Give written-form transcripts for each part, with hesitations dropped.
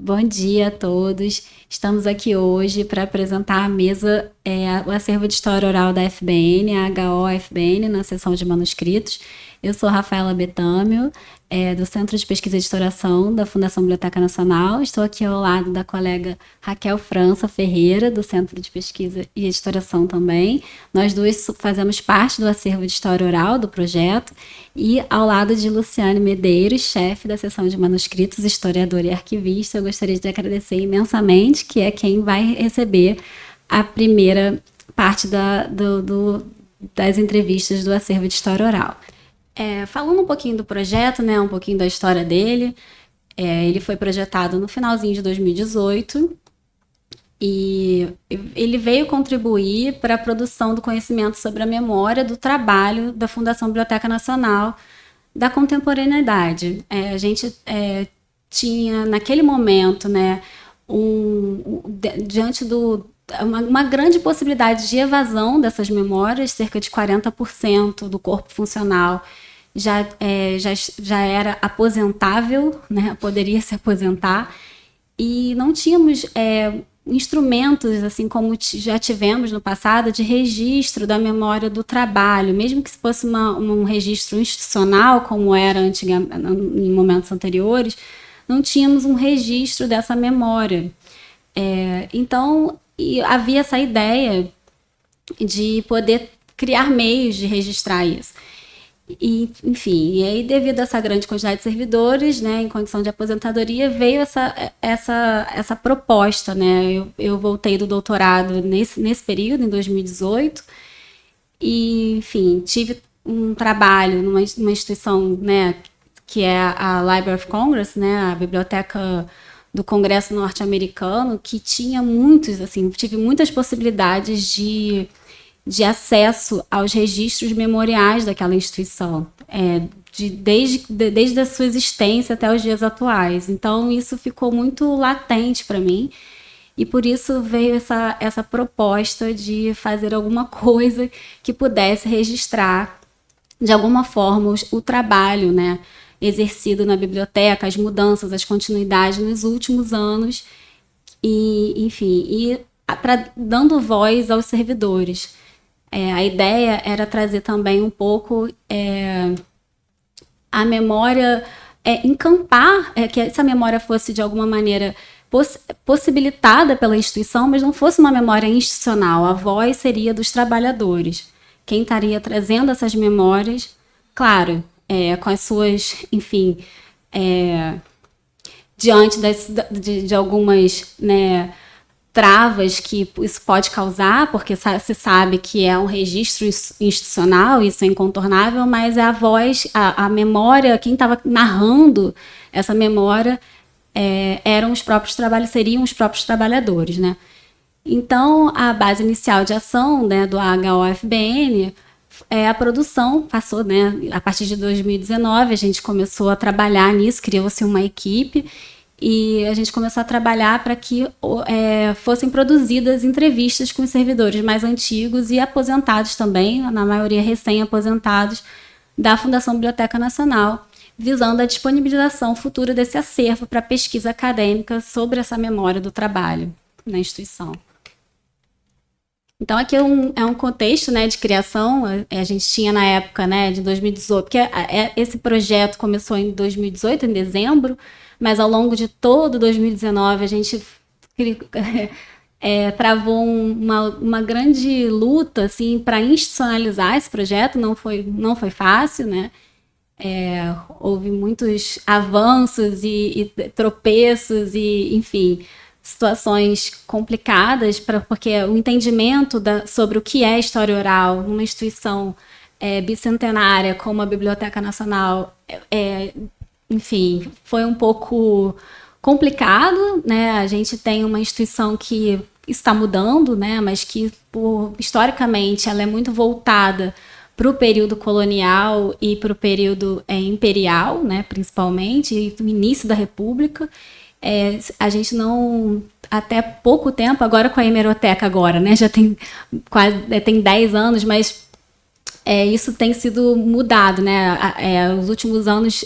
Bom dia a todos. Estamos aqui hoje para apresentar a mesa, o acervo de história oral da FBN, a HO-FBN, na seção de manuscritos. Eu sou Rafaela Betâmio, do Centro de Pesquisa e Editoração da Fundação Biblioteca Nacional. Estou aqui ao lado da colega Raquel França Ferreira, do Centro de Pesquisa e Editoração também. Nós duas fazemos parte do acervo de história oral do projeto. E ao lado de Luciane Medeiros, chefe da seção de manuscritos, historiadora e arquivista, eu gostaria de agradecer imensamente, que é quem vai receber a primeira parte das entrevistas do acervo de história oral. Falando um pouquinho do projeto, né, um pouquinho da história dele, ele foi projetado no finalzinho de 2018 e ele veio contribuir para a produção do conhecimento sobre a memória do trabalho da Fundação Biblioteca Nacional da contemporaneidade. A gente tinha, naquele momento, né, diante uma grande possibilidade de evasão dessas memórias, cerca de 40% do corpo funcional já era aposentável, né, poderia se aposentar, e não tínhamos instrumentos, assim como já tivemos no passado, de registro da memória do trabalho, mesmo que fosse um registro institucional, como era em momentos anteriores, não tínhamos um registro dessa memória. Então, havia essa ideia de poder criar meios de registrar isso. E, enfim, e aí devido a essa grande quantidade de servidores, né, em condição de aposentadoria, veio essa proposta, né? Eu voltei do doutorado nesse período, em 2018, e, enfim, tive um trabalho numa instituição, né, que é a Library of Congress, né, a Biblioteca do Congresso Norte-Americano, que tinha tive muitas possibilidades de acesso aos registros memoriais daquela instituição, desde a sua existência até os dias atuais. Então, isso ficou muito latente para mim, e por isso veio essa proposta de fazer alguma coisa que pudesse registrar, de alguma forma, o trabalho, né, exercido na biblioteca, as mudanças, as continuidades nos últimos anos, e, enfim, dando voz aos servidores. A ideia era trazer também um pouco a memória, encampar, que essa memória fosse de alguma maneira possibilitada pela instituição, mas não fosse uma memória institucional. A voz seria dos trabalhadores. Quem estaria trazendo essas memórias, claro, com as suas, enfim, diante de algumas, né, travas que isso pode causar, porque se sabe que é um registro institucional, isso é incontornável, mas a voz, a memória, quem estava narrando essa memória seriam os próprios trabalhadores, né? Então, a base inicial de ação, né, do HO-FBN, a produção passou, né, a partir de 2019, a gente começou a trabalhar nisso, criou-se uma equipe, e a gente começou a trabalhar para que fossem produzidas entrevistas com os servidores mais antigos e aposentados também, na maioria recém-aposentados, da Fundação Biblioteca Nacional, visando a disponibilização futura desse acervo para pesquisa acadêmica sobre essa memória do trabalho na instituição. Então, aqui é um contexto, né, de criação. A gente tinha na época, né, de 2018, porque esse projeto começou em 2018, em dezembro, mas ao longo de todo 2019 a gente travou uma grande luta, assim, para institucionalizar esse projeto. Não foi fácil, né? Houve muitos avanços e tropeços e, enfim, situações complicadas, porque o entendimento sobre o que é história oral numa instituição bicentenária como a Biblioteca Nacional, enfim, foi um pouco complicado, né? A gente tem uma instituição que está mudando, né? Mas que, historicamente, ela é muito voltada para o período colonial e para o período imperial, né? Principalmente, e o início da República. A gente não, até pouco tempo, agora com a hemeroteca agora, né? Já tem tem 10 anos, mas isso tem sido mudado, né? Os últimos anos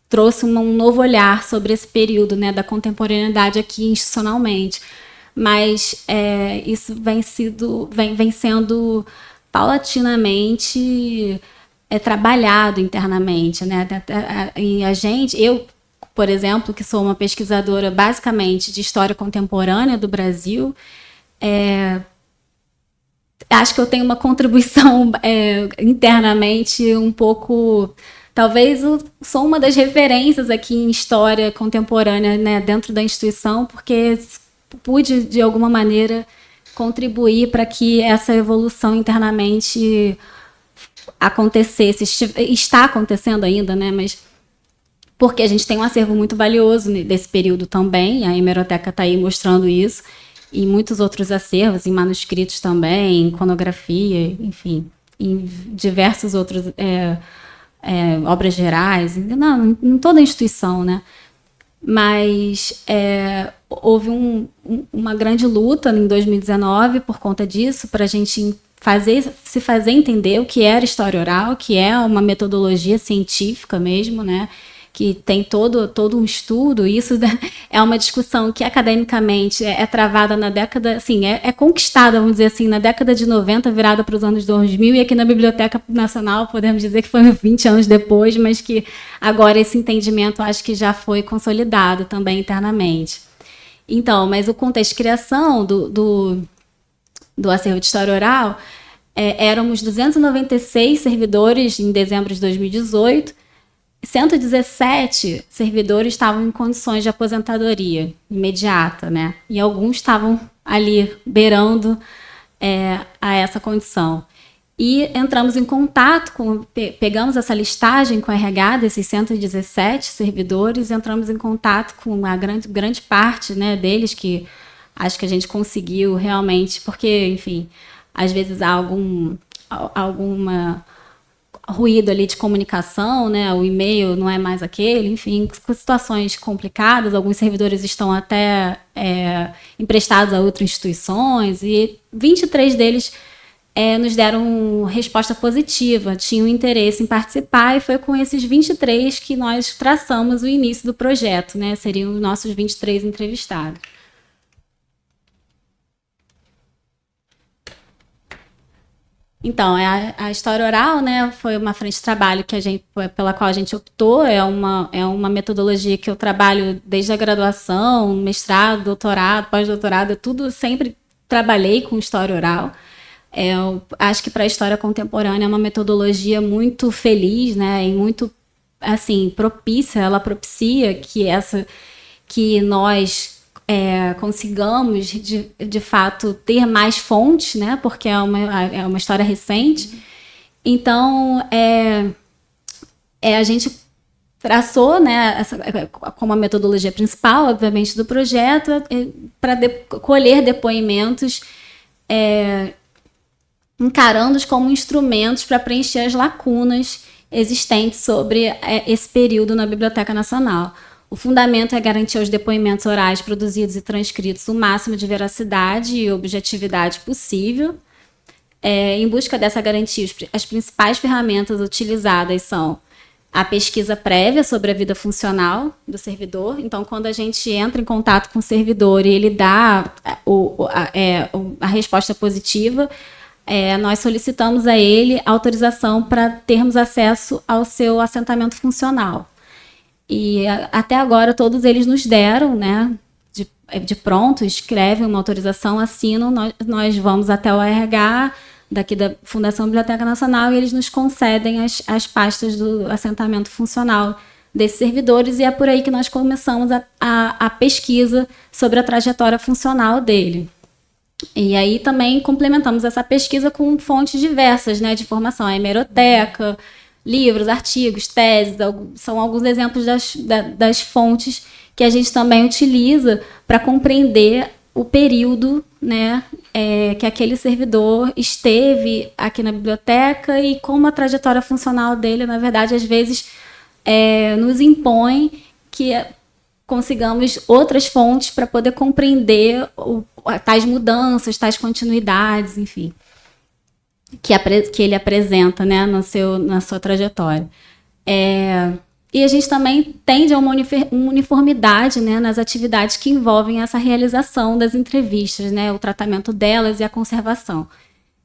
trouxe um novo olhar sobre esse período, né, da contemporaneidade aqui institucionalmente. Mas isso vem sendo paulatinamente trabalhado internamente, né? E eu, por exemplo, que sou uma pesquisadora basicamente de história contemporânea do Brasil, acho que eu tenho uma contribuição internamente um pouco... Talvez eu sou uma das referências aqui em história contemporânea, né, dentro da instituição, porque pude, de alguma maneira, contribuir para que essa evolução internamente acontecesse. Está acontecendo ainda, né, mas porque a gente tem um acervo muito valioso desse período também, a hemeroteca está aí mostrando isso, e muitos outros acervos, em manuscritos também, em iconografia, enfim, em diversos outros... obras gerais, em toda a instituição, né? Mas houve uma grande luta em 2019 por conta disso, para a gente se fazer entender o que era história oral, que é uma metodologia científica mesmo, né? Que tem todo um estudo. Isso é uma discussão que academicamente é travada na década, assim, é conquistada, vamos dizer assim, na década de 90, virada para os anos 2000, e aqui na Biblioteca Nacional podemos dizer que foi 20 anos depois, mas que agora esse entendimento acho que já foi consolidado também internamente. Então, mas o contexto de criação do acervo de história oral, éramos 296 servidores em dezembro de 2018, 117 servidores estavam em condições de aposentadoria imediata, né? E alguns estavam ali beirando a essa condição. E entramos em contato pegamos essa listagem com o RH desses 117 servidores, entramos em contato com uma grande parte, né, deles, que acho que a gente conseguiu realmente, porque, enfim, às vezes há alguma ruído ali de comunicação, né? O e-mail não é mais aquele, enfim, situações complicadas. Alguns servidores estão até emprestados a outras instituições, e 23 deles nos deram resposta positiva, tinham interesse em participar, e foi com esses 23 que nós traçamos o início do projeto, né? Seriam os nossos 23 entrevistados. Então, a história oral, né, foi uma frente de trabalho pela qual a gente optou. É uma metodologia que eu trabalho desde a graduação, mestrado, doutorado, pós-doutorado, tudo sempre trabalhei com história oral. Eu acho que para a história contemporânea é uma metodologia muito feliz, né, e muito assim propícia. Ela propicia que nós consigamos, de fato, ter mais fontes, né? Porque é uma história recente. Então, a gente traçou, né, como a metodologia principal, obviamente, do projeto, para colher depoimentos, encarando-os como instrumentos para preencher as lacunas existentes sobre esse período na Biblioteca Nacional. O fundamento é garantir aos depoimentos orais produzidos e transcritos o máximo de veracidade e objetividade possível. Em busca dessa garantia, as principais ferramentas utilizadas são a pesquisa prévia sobre a vida funcional do servidor. Então, quando a gente entra em contato com o servidor e ele dá a resposta positiva, nós solicitamos a ele autorização para termos acesso ao seu assentamento funcional. E até agora todos eles nos deram, né, de pronto, escrevem uma autorização, assinam, nós vamos até o RH daqui da Fundação Biblioteca Nacional, e eles nos concedem as pastas do assentamento funcional desses servidores, e é por aí que nós começamos a pesquisa sobre a trajetória funcional dele. E aí também complementamos essa pesquisa com fontes diversas, né, de informação, a hemeroteca, livros, artigos, teses, são alguns exemplos das fontes que a gente também utiliza para compreender o período, né, que aquele servidor esteve aqui na biblioteca, e como a trajetória funcional dele, na verdade, às vezes nos impõe que consigamos outras fontes para poder compreender tais mudanças, tais continuidades, enfim, que ele apresenta, né, na sua trajetória. E a gente também tende a uma uniformidade, né, nas atividades que envolvem essa realização das entrevistas, né, o tratamento delas e a conservação.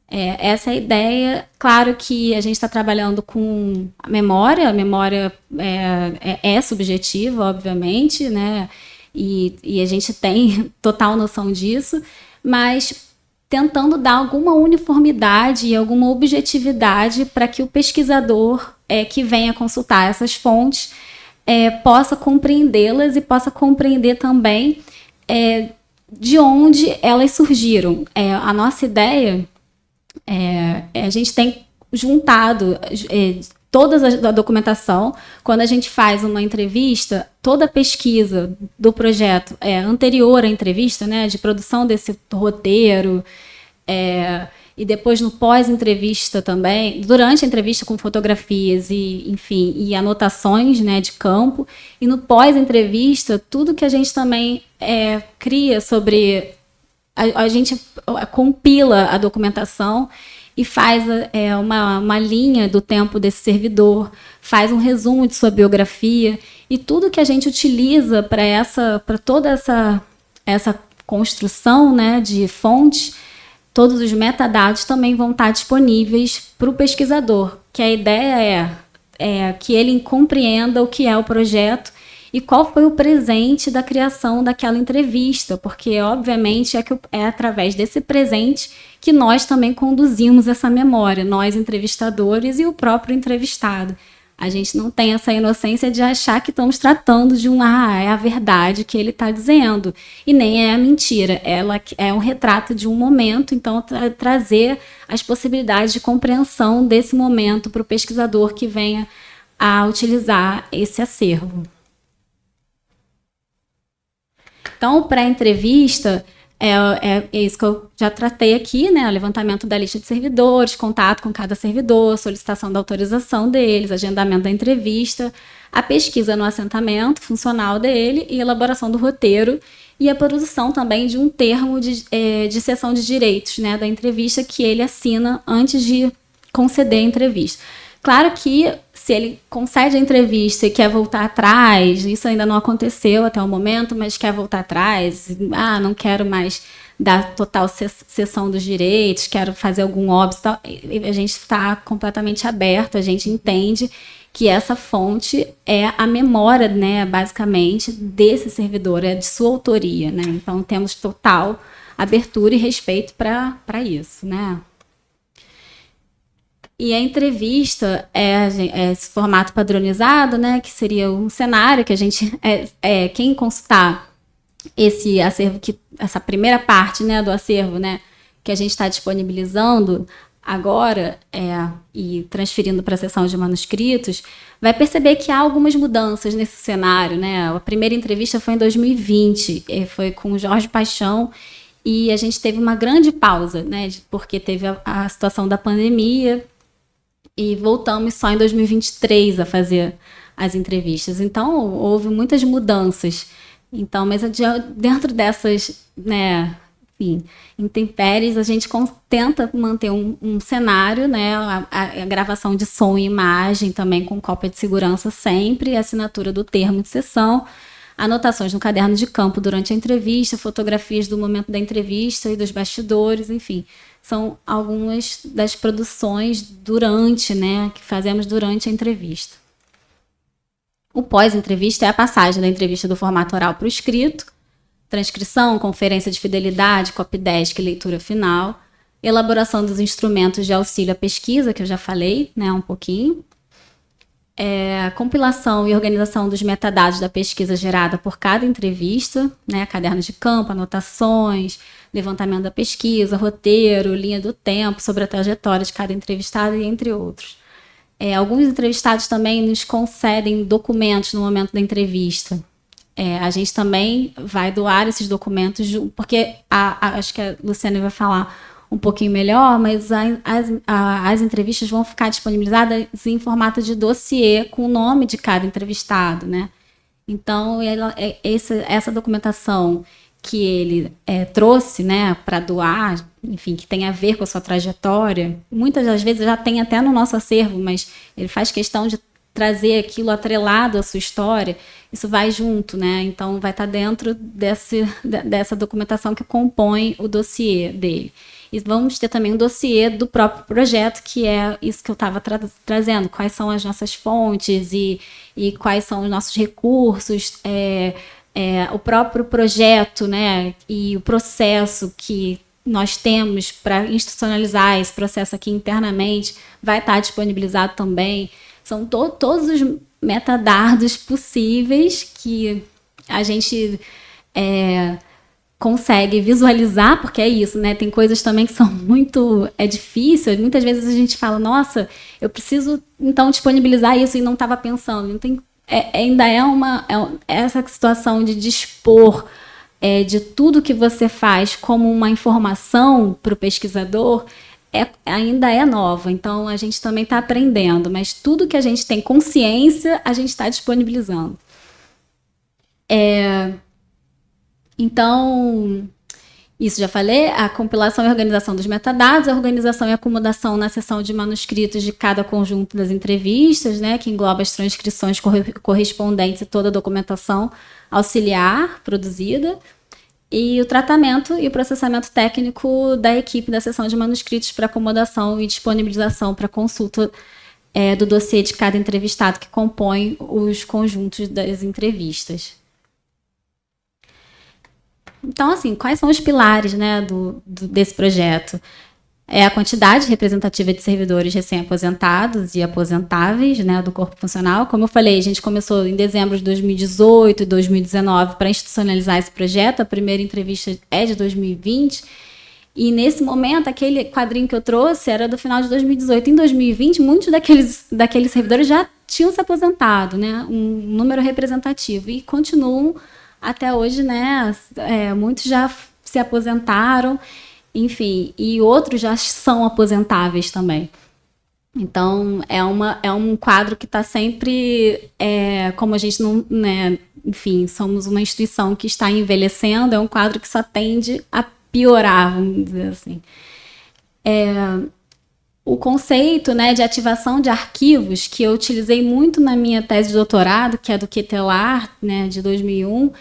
Essa é a ideia. Claro que a gente está trabalhando com a memória é subjetiva, obviamente, né, e a gente tem total noção disso, mas tentando dar alguma uniformidade e alguma objetividade para que o pesquisador que venha consultar essas fontes possa compreendê-las e possa compreender também de onde elas surgiram. A nossa ideia a gente tem juntado toda a documentação. Quando a gente faz uma entrevista, toda a pesquisa do projeto anterior à entrevista, né, de produção desse roteiro, e depois no pós-entrevista também, durante a entrevista com fotografias e, enfim, e anotações, né, de campo, e no pós-entrevista, tudo que a gente também cria sobre... A gente compila a documentação e faz uma linha do tempo desse servidor, faz um resumo de sua biografia, e tudo que a gente utiliza para toda essa construção, né, de fonte, todos os metadados também vão estar disponíveis para o pesquisador, que a ideia é que ele compreenda o que é o projeto e qual foi o presente da criação daquela entrevista, porque, obviamente, é através desse presente que nós também conduzimos essa memória, nós entrevistadores e o próprio entrevistado. A gente não tem essa inocência de achar que estamos tratando de é a verdade que ele está dizendo, e nem é a mentira. Ela é um retrato de um momento, então trazer as possibilidades de compreensão desse momento para o pesquisador que venha a utilizar esse acervo. Então, para a entrevista, é isso que eu já tratei aqui, né? O levantamento da lista de servidores, contato com cada servidor, solicitação da autorização deles, agendamento da entrevista, a pesquisa no assentamento funcional dele e elaboração do roteiro e a produção também de um termo de cessão de direitos, né, da entrevista que ele assina antes de conceder a entrevista. Claro que se ele concede a entrevista e quer voltar atrás, isso ainda não aconteceu até o momento, mas quer voltar atrás, não quero mais dar total cessão dos direitos, quero fazer algum óbito, a gente está completamente aberto, a gente entende que essa fonte é a memória, né, basicamente, desse servidor, é de sua autoria, né? Então temos total abertura e respeito para isso, né? E a entrevista é esse formato padronizado, né, que seria um cenário que a gente... quem consultar esse acervo, essa primeira parte, né, do acervo, né, que a gente está disponibilizando agora e transferindo para a seção de manuscritos, vai perceber que há algumas mudanças nesse cenário, né? A primeira entrevista foi em 2020, foi com o Jorge Paixão, e a gente teve uma grande pausa, né, porque teve a situação da pandemia, e voltamos só em 2023 a fazer as entrevistas. Então, houve muitas mudanças. Então, mas dentro dessas, né, enfim, intempéries, a gente tenta manter um cenário, né, a gravação de som e imagem também com cópia de segurança sempre, a assinatura do termo de sessão, anotações no caderno de campo durante a entrevista, fotografias do momento da entrevista e dos bastidores, enfim. São algumas das produções que fazemos durante a entrevista. O pós-entrevista é a passagem da entrevista do formato oral para o escrito, transcrição, conferência de fidelidade, copydesk e leitura final, elaboração dos instrumentos de auxílio à pesquisa, que eu já falei, né, um pouquinho, compilação e organização dos metadados da pesquisa gerada por cada entrevista, né, cadernos de campo, anotações, levantamento da pesquisa, roteiro, linha do tempo sobre a trajetória de cada entrevistado e entre outros. Alguns entrevistados também nos concedem documentos no momento da entrevista. A gente também vai doar esses documentos, porque acho que a Luciana vai falar um pouquinho melhor, mas as entrevistas vão ficar disponibilizadas em formato de dossiê com o nome de cada entrevistado, né? Então, essa documentação que ele trouxe, né, para doar, enfim, que tem a ver com a sua trajetória, muitas das vezes já tem até no nosso acervo, mas ele faz questão de trazer aquilo atrelado à sua história, isso vai junto, né? Então vai estar dentro dessa documentação que compõe o dossiê dele. E vamos ter também um dossiê do próprio projeto, que é isso que eu estava trazendo, quais são as nossas fontes e quais são os nossos recursos, o próprio projeto, né, e o processo que nós temos para institucionalizar esse processo aqui internamente vai estar disponibilizado também. São todos os metadados possíveis que a gente consegue visualizar, porque é isso, né? Tem coisas também que são muito difíceis. Muitas vezes a gente fala, nossa, eu preciso então disponibilizar isso e não estava pensando. Não tem, ainda essa situação de dispor de tudo que você faz como uma informação para o pesquisador ainda é nova. Então a gente também está aprendendo, mas tudo que a gente tem consciência, a gente está disponibilizando. Então, isso já falei, a compilação e organização dos metadados, a organização e acomodação na seção de manuscritos de cada conjunto das entrevistas, né, que engloba as transcrições correspondentes e toda a documentação auxiliar produzida, e o tratamento e o processamento técnico da equipe da seção de manuscritos para acomodação e disponibilização para consulta do dossiê de cada entrevistado que compõe os conjuntos das entrevistas. Então, assim, quais são os pilares, né, desse projeto? A quantidade representativa de servidores recém-aposentados e aposentáveis, né, do corpo funcional. Como eu falei, a gente começou em dezembro de 2018 e 2019 para institucionalizar esse projeto. A primeira entrevista é de 2020. E, nesse momento, aquele quadrinho que eu trouxe era do final de 2018. Em 2020, muitos daqueles servidores já tinham se aposentado, né, um número representativo. E continuam até hoje, né? Muitos já se aposentaram, enfim, e outros já são aposentáveis também. Então, é um quadro que está sempre, como a gente não, né, enfim, somos uma instituição que está envelhecendo, é um quadro que só tende a piorar, vamos dizer assim. O conceito, né, de ativação de arquivos, que eu utilizei muito na minha tese de doutorado, que é do Quetelar, né, de 2001,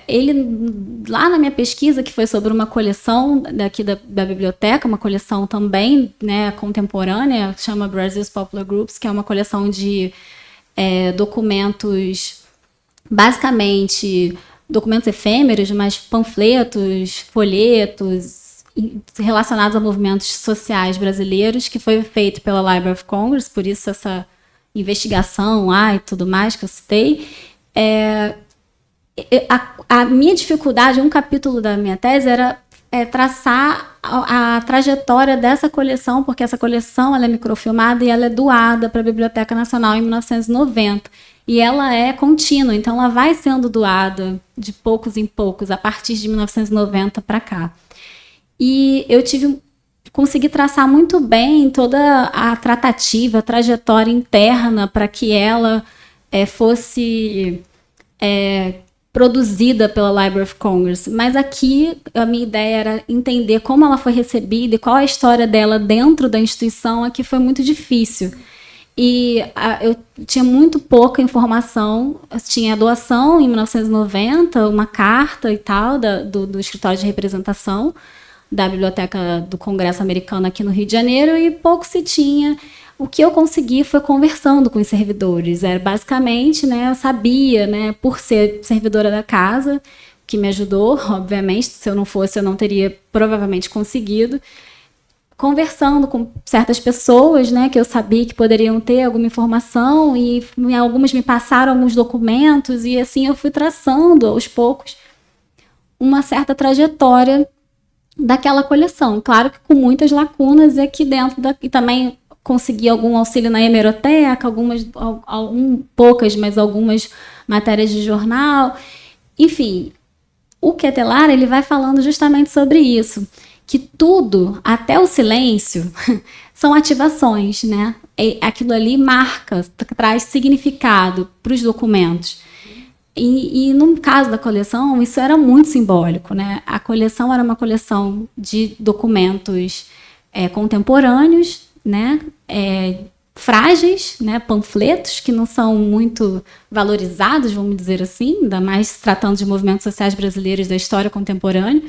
ele, lá na minha pesquisa, que foi sobre uma coleção daqui da biblioteca, uma coleção também, né, contemporânea, que chama Brazil's Popular Groups, que é uma coleção de documentos, basicamente documentos efêmeros, mas panfletos, folhetos, relacionados a movimentos sociais brasileiros, que foi feito pela Library of Congress, por isso essa investigação e tudo mais que eu citei. A minha dificuldade, um capítulo da minha tese era traçar a trajetória dessa coleção, porque essa coleção ela é microfilmada e ela é doada para a Biblioteca Nacional em 1990. E ela é contínua, então ela vai sendo doada de poucos em poucos, a partir de 1990 para cá. E eu consegui traçar muito bem toda a tratativa, a trajetória interna para que ela fosse produzida pela Library of Congress. Mas aqui a minha ideia era entender como ela foi recebida e qual a história dela dentro da instituição. Aqui foi muito difícil. E eu tinha muito pouca informação. Eu tinha a doação em 1990, uma carta e tal do escritório de representação da Biblioteca do Congresso Americano aqui no Rio de Janeiro, e pouco se tinha. O que eu consegui foi conversando com os servidores. Basicamente, né, eu sabia, né, por ser servidora da casa, que me ajudou, obviamente. Se eu não fosse, eu não teria provavelmente conseguido. Conversando com certas pessoas, né, que eu sabia que poderiam ter alguma informação, e algumas me passaram alguns documentos, e assim eu fui traçando aos poucos uma certa trajetória daquela coleção. Claro que com muitas lacunas aqui dentro, e também consegui algum auxílio na hemeroteca, poucas, mas algumas matérias de jornal. Enfim, o Quetelar, ele vai falando justamente sobre isso, que tudo, até o silêncio, são ativações, né? Aquilo ali marca, traz significado para os documentos. E no caso da coleção, isso era muito simbólico, né? A coleção era uma coleção de documentos contemporâneos, né? frágeis, né, panfletos que não são muito valorizados, vamos dizer assim, ainda mais se tratando de movimentos sociais brasileiros da história contemporânea.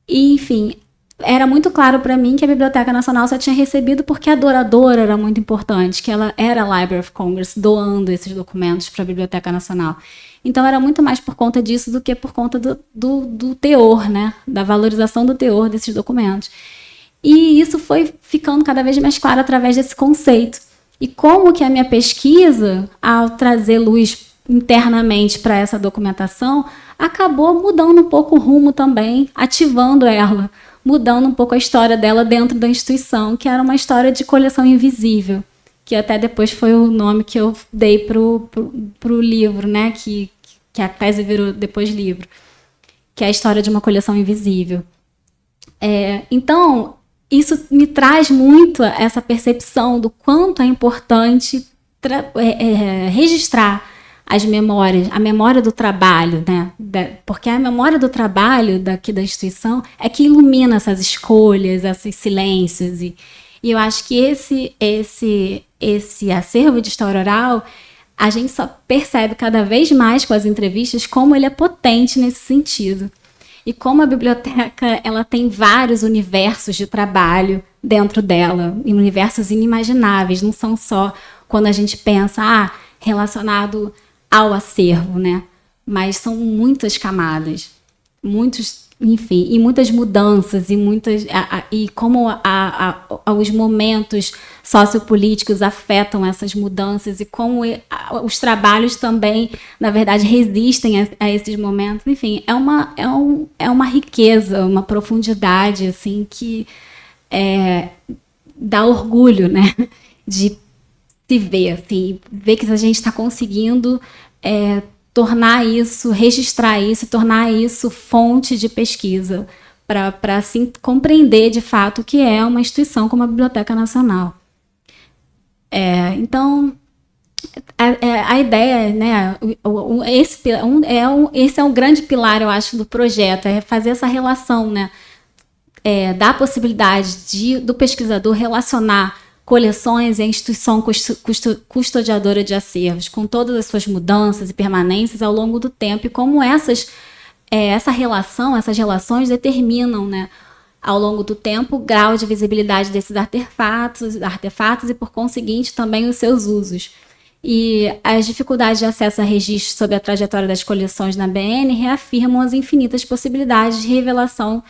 E, enfim, era muito claro para mim que a Biblioteca Nacional só tinha recebido porque a doadora era muito importante, que ela era a Library of Congress doando esses documentos para a Biblioteca Nacional. Então era muito mais por conta disso do que por conta do teor, né, da valorização do teor desses documentos. E isso foi ficando cada vez mais claro através desse conceito. E como que a minha pesquisa, ao trazer luz internamente para essa documentação, acabou mudando um pouco o rumo também, ativando ela, mudando um pouco a história dela dentro da instituição, que era uma história de coleção invisível, que até depois foi o nome que eu dei pro livro, né, que a tese virou depois livro, que é a história de uma coleção invisível. Então, isso me traz muito essa percepção do quanto é importante registrar as memórias, a memória do trabalho, né? Porque a memória do trabalho daqui da instituição é que ilumina essas escolhas, esses silêncios. E eu acho que esse acervo de história oral, a gente só percebe cada vez mais com as entrevistas como ele é potente nesse sentido. E como a biblioteca ela tem vários universos de trabalho dentro dela, e universos inimagináveis, não são só quando a gente pensa relacionado ao acervo, né? Mas são muitas camadas, enfim, e muitas mudanças, e como os momentos sociopolíticos afetam essas mudanças e como os trabalhos também, na verdade, resistem a esses momentos. Enfim, é uma riqueza, uma profundidade assim, que dá orgulho, né? De se ver, assim, ver que a gente está conseguindo tornar isso, registrar isso, tornar isso fonte de pesquisa, para assim, compreender de fato o que é uma instituição como a Biblioteca Nacional. Então, a ideia, né, esse é um grande pilar, eu acho, do projeto, é fazer essa relação, né, dar a possibilidade do pesquisador relacionar coleções e a instituição custodiadora de acervos, com todas as suas mudanças e permanências ao longo do tempo, e como essas relações determinam, né, ao longo do tempo, o grau de visibilidade desses artefatos e, por conseguinte, também os seus usos. E as dificuldades de acesso a registros sobre a trajetória das coleções na BN reafirmam as infinitas possibilidades de revelação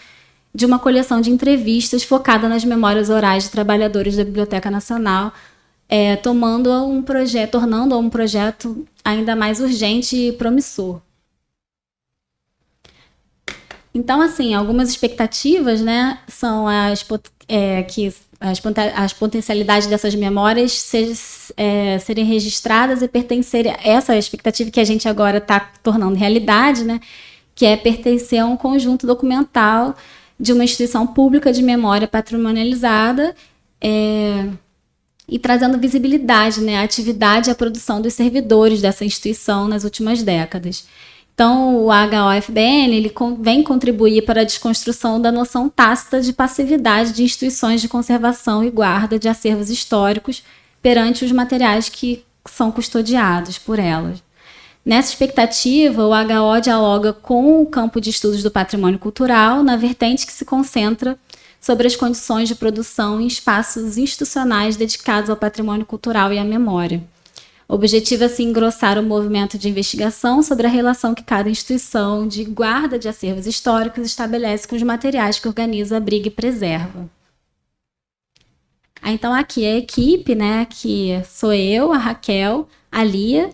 de uma coleção de entrevistas focada nas memórias orais de trabalhadores da Biblioteca Nacional, tornando-o um projeto ainda mais urgente e promissor. Então, assim, algumas expectativas, né, são que as potencialidades dessas memórias serem registradas e pertencerem a essa expectativa que a gente agora está tornando realidade, né, que é pertencer a um conjunto documental de uma instituição pública de memória patrimonializada e trazendo visibilidade, né, à atividade e à produção dos servidores dessa instituição nas últimas décadas. Então, o HOFBN ele vem contribuir para a desconstrução da noção tácita de passividade de instituições de conservação e guarda de acervos históricos perante os materiais que são custodiados por elas. Nessa expectativa, o HO dialoga com o campo de estudos do patrimônio cultural, na vertente que se concentra sobre as condições de produção em espaços institucionais dedicados ao patrimônio cultural e à memória. O objetivo é, assim, engrossar o movimento de investigação sobre a relação que cada instituição de guarda de acervos históricos estabelece com os materiais que organiza, abriga e preserva. Então, aqui é a equipe, né, que sou eu, a Raquel, a Lia,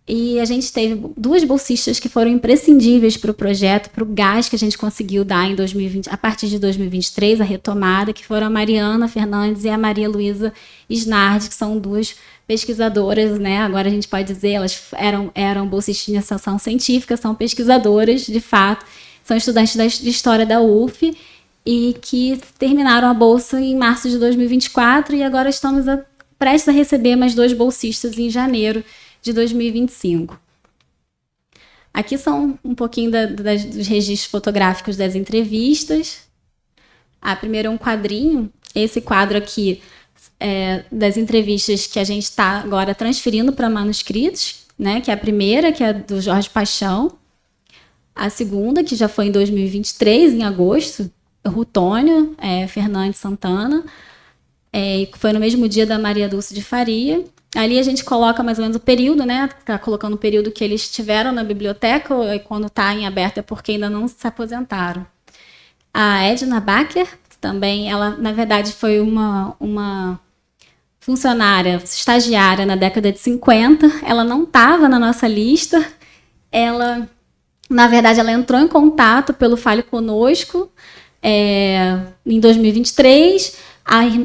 e a gente teve 2 bolsistas que foram imprescindíveis para o projeto, para o gás que a gente conseguiu dar em 2020, a partir de 2023, a retomada, que foram a Mariana Fernandes e a Maria Luísa Snardi, que são 2 pesquisadoras, né? Agora a gente pode dizer, elas eram bolsistas de iniciação científica, são pesquisadoras, de fato, são estudantes de História da UF e que terminaram a bolsa em março de 2024 e agora estamos prestes a receber mais 2 bolsistas em janeiro de 2025. Aqui são um pouquinho dos registros fotográficos das entrevistas. Primeiro é um quadrinho. Esse quadro aqui das entrevistas que a gente está agora transferindo para manuscritos, né? Que é a primeira, que é do Jorge Paixão. A segunda, que já foi em 2023, em agosto, Rutônio Fernandes Santana, que foi no mesmo dia da Maria Dulce de Faria. Ali a gente coloca mais ou menos o período, né? Tá colocando o período que eles tiveram na biblioteca, e quando está em aberto é porque ainda não se aposentaram. A Edna Bacher, que também, ela, na verdade, foi uma funcionária, estagiária na década de 50. Ela não estava na nossa lista. Ela, na verdade, ela entrou em contato pelo Fale Conosco em 2023.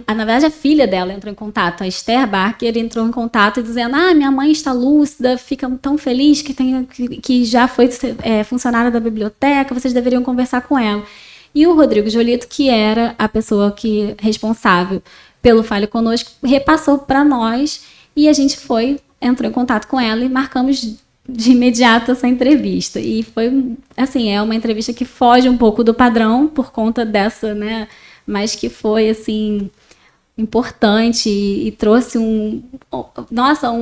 Na verdade, a filha dela entrou em contato, a Esther Barker entrou em contato dizendo: minha mãe está lúcida, fica tão feliz que já foi funcionária da biblioteca, vocês deveriam conversar com ela. E o Rodrigo Jolito, que era a pessoa responsável pelo Fale Conosco, repassou para nós, e a gente entrou em contato com ela e marcamos de imediato essa entrevista. E foi, assim, é uma entrevista que foge um pouco do padrão por conta dessa, né, mas que foi, assim, importante e trouxe um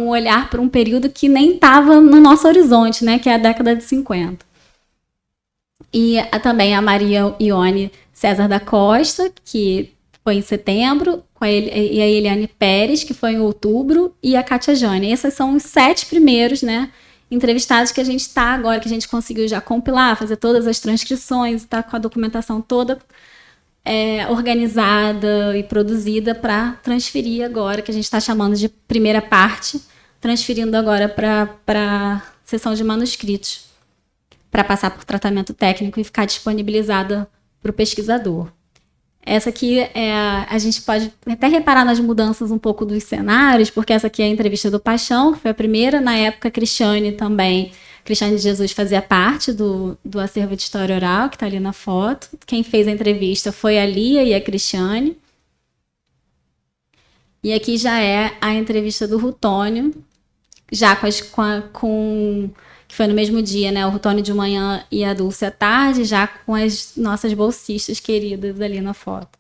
olhar para um período que nem estava no nosso horizonte, né, que é a década de 50. E também a Maria Ione César da Costa, que foi em setembro, e a Eliane Pérez, que foi em outubro, e a Kátia Jane. Esses são os 7 primeiros, né, entrevistados que a gente está agora, que a gente conseguiu já compilar, fazer todas as transcrições, está com a documentação toda organizada e produzida para transferir agora, que a gente está chamando de primeira parte, transferindo agora para a seção de manuscritos, para passar por tratamento técnico e ficar disponibilizada para o pesquisador. Essa aqui a gente pode até reparar nas mudanças um pouco dos cenários, porque essa aqui é a entrevista do Paixão, que foi a primeira. Na época, Cristiane de Jesus fazia parte do acervo de história oral, que está ali na foto. Quem fez a entrevista foi a Lia e a Cristiane. E aqui já é a entrevista do Rutônio, já que foi no mesmo dia, né? O Rutônio de manhã e a Dulce à tarde, já com as nossas bolsistas queridas ali na foto.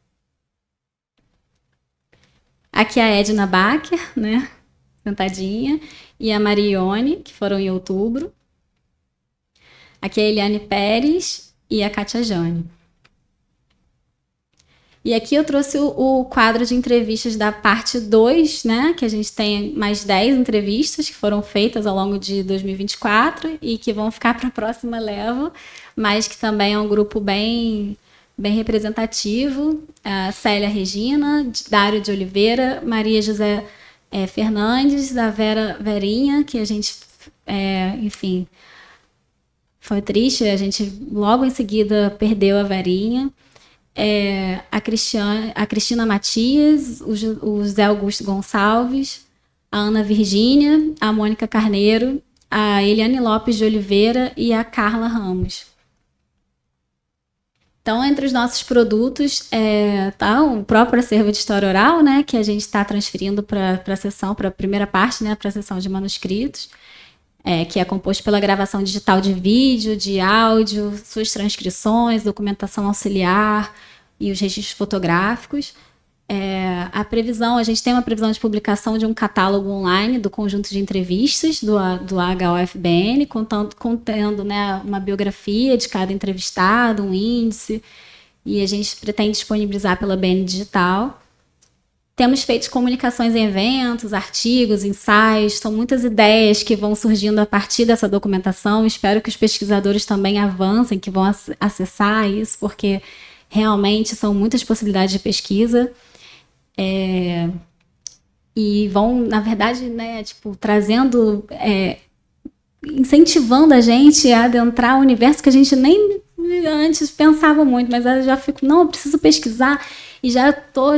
Aqui a Edna Bacher, né? Sentadinha. E a Marione, que foram em outubro. Aqui a Eliane Pérez e a Kátia Jane. E aqui eu trouxe o quadro de entrevistas da parte 2, né? Que a gente tem mais 10 entrevistas que foram feitas ao longo de 2024 e que vão ficar para a próxima leva, mas que também é um grupo bem representativo. A Célia Regina, Dário de Oliveira, Maria José Fernandes, a Verinha, que a gente, enfim, foi triste, a gente logo em seguida perdeu a Verinha. A Cristina Matias, o Zé Augusto Gonçalves, a Ana Virgínia, a Mônica Carneiro, a Eliane Lopes de Oliveira e a Carla Ramos. Então, entre os nossos produtos, tá o próprio acervo de história oral, né, que a gente está transferindo para a seção, para a primeira parte, né, para a seção de manuscritos, que é composto pela gravação digital de vídeo, de áudio, suas transcrições, documentação auxiliar e os registros fotográficos. A gente tem uma previsão de publicação de um catálogo online do conjunto de entrevistas do HOFBN, contendo, né, uma biografia de cada entrevistado, um índice, e a gente pretende disponibilizar pela BN Digital. Temos feito comunicações em eventos, artigos, ensaios, são muitas ideias que vão surgindo a partir dessa documentação. Espero que os pesquisadores também avancem, que vão acessar isso, porque realmente são muitas possibilidades de pesquisa. E vão, na verdade, né, trazendo, incentivando a gente a adentrar o universo que a gente nem antes pensava muito, mas eu já fico, eu preciso pesquisar. E já estou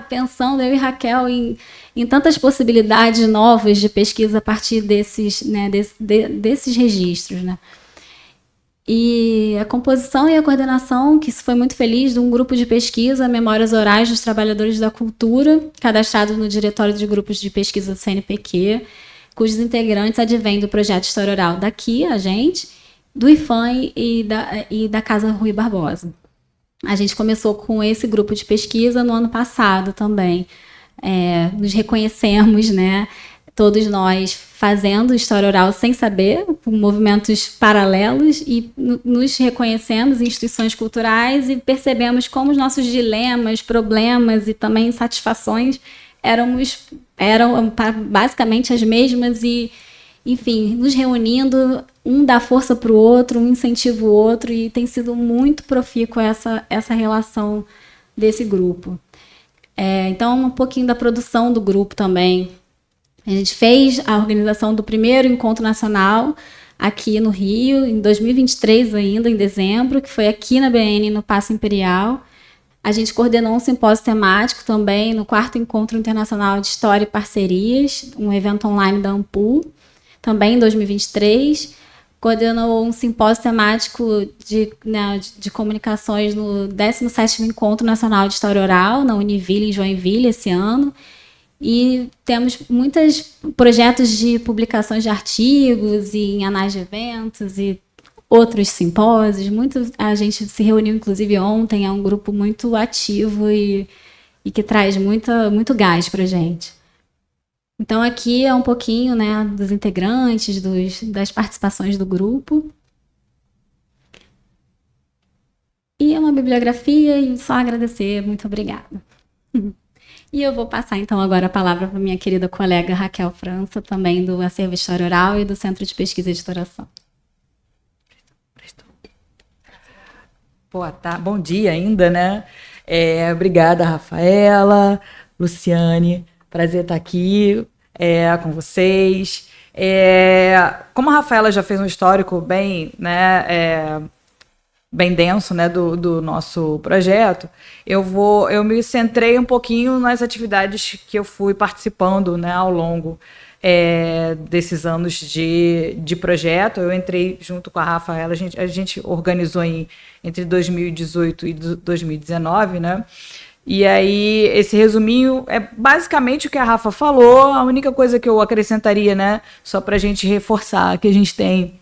pensando, eu e Raquel, em tantas possibilidades novas de pesquisa a partir desses registros, né? E a composição e a coordenação, que foi muito feliz, de um grupo de pesquisa, Memórias Orais dos Trabalhadores da Cultura, cadastrado no Diretório de Grupos de Pesquisa do CNPq, cujos integrantes advêm do projeto História Oral daqui, a gente, do IFAM e da Casa Rui Barbosa. A gente começou com esse grupo de pesquisa no ano passado também. nos reconhecemos, né? Todos nós fazendo história oral sem saber, com movimentos paralelos, e nos reconhecemos em instituições culturais e percebemos como os nossos dilemas, problemas e também insatisfações eram basicamente as mesmas e, enfim, nos reunindo, um dá força para o outro, um incentiva o outro, e tem sido muito profícua essa relação desse grupo. Então, um pouquinho da produção do grupo também. A gente fez a organização do primeiro encontro nacional aqui no Rio, em 2023 ainda, em dezembro, que foi aqui na BN, no Paço Imperial. A gente coordenou um simpósio temático também no 4º Encontro Internacional de História e Parcerias, um evento online da Ampul, também em 2023. Coordenou um simpósio temático de comunicações no 17º Encontro Nacional de História Oral, na Univille, em Joinville, esse ano. E temos muitos projetos de publicações de artigos e em anais de eventos e outros simpósios. A gente se reuniu, inclusive, ontem. É um grupo muito ativo e que traz muito gás para a gente. Então, aqui é um pouquinho, né, dos integrantes, das participações do grupo. E é uma bibliografia e só agradecer. Muito obrigada. E eu vou passar, então, agora a palavra para minha querida colega Raquel França, também do Acervo História Oral e do Centro de Pesquisa e Editoração. Boa tarde, bom dia ainda, né? Obrigada, Rafaela, Luciane, prazer estar aqui com vocês. Como a Rafaela já fez um histórico bem, né, bem denso, né, do nosso projeto, eu me centrei um pouquinho nas atividades que eu fui participando, né, ao longo desses anos de projeto. Eu entrei junto com a Rafaela, a gente organizou entre 2018 e 2019, né? E aí, esse resuminho é basicamente o que a Rafa falou. A única coisa que eu acrescentaria, né, só para a gente reforçar, que a gente tem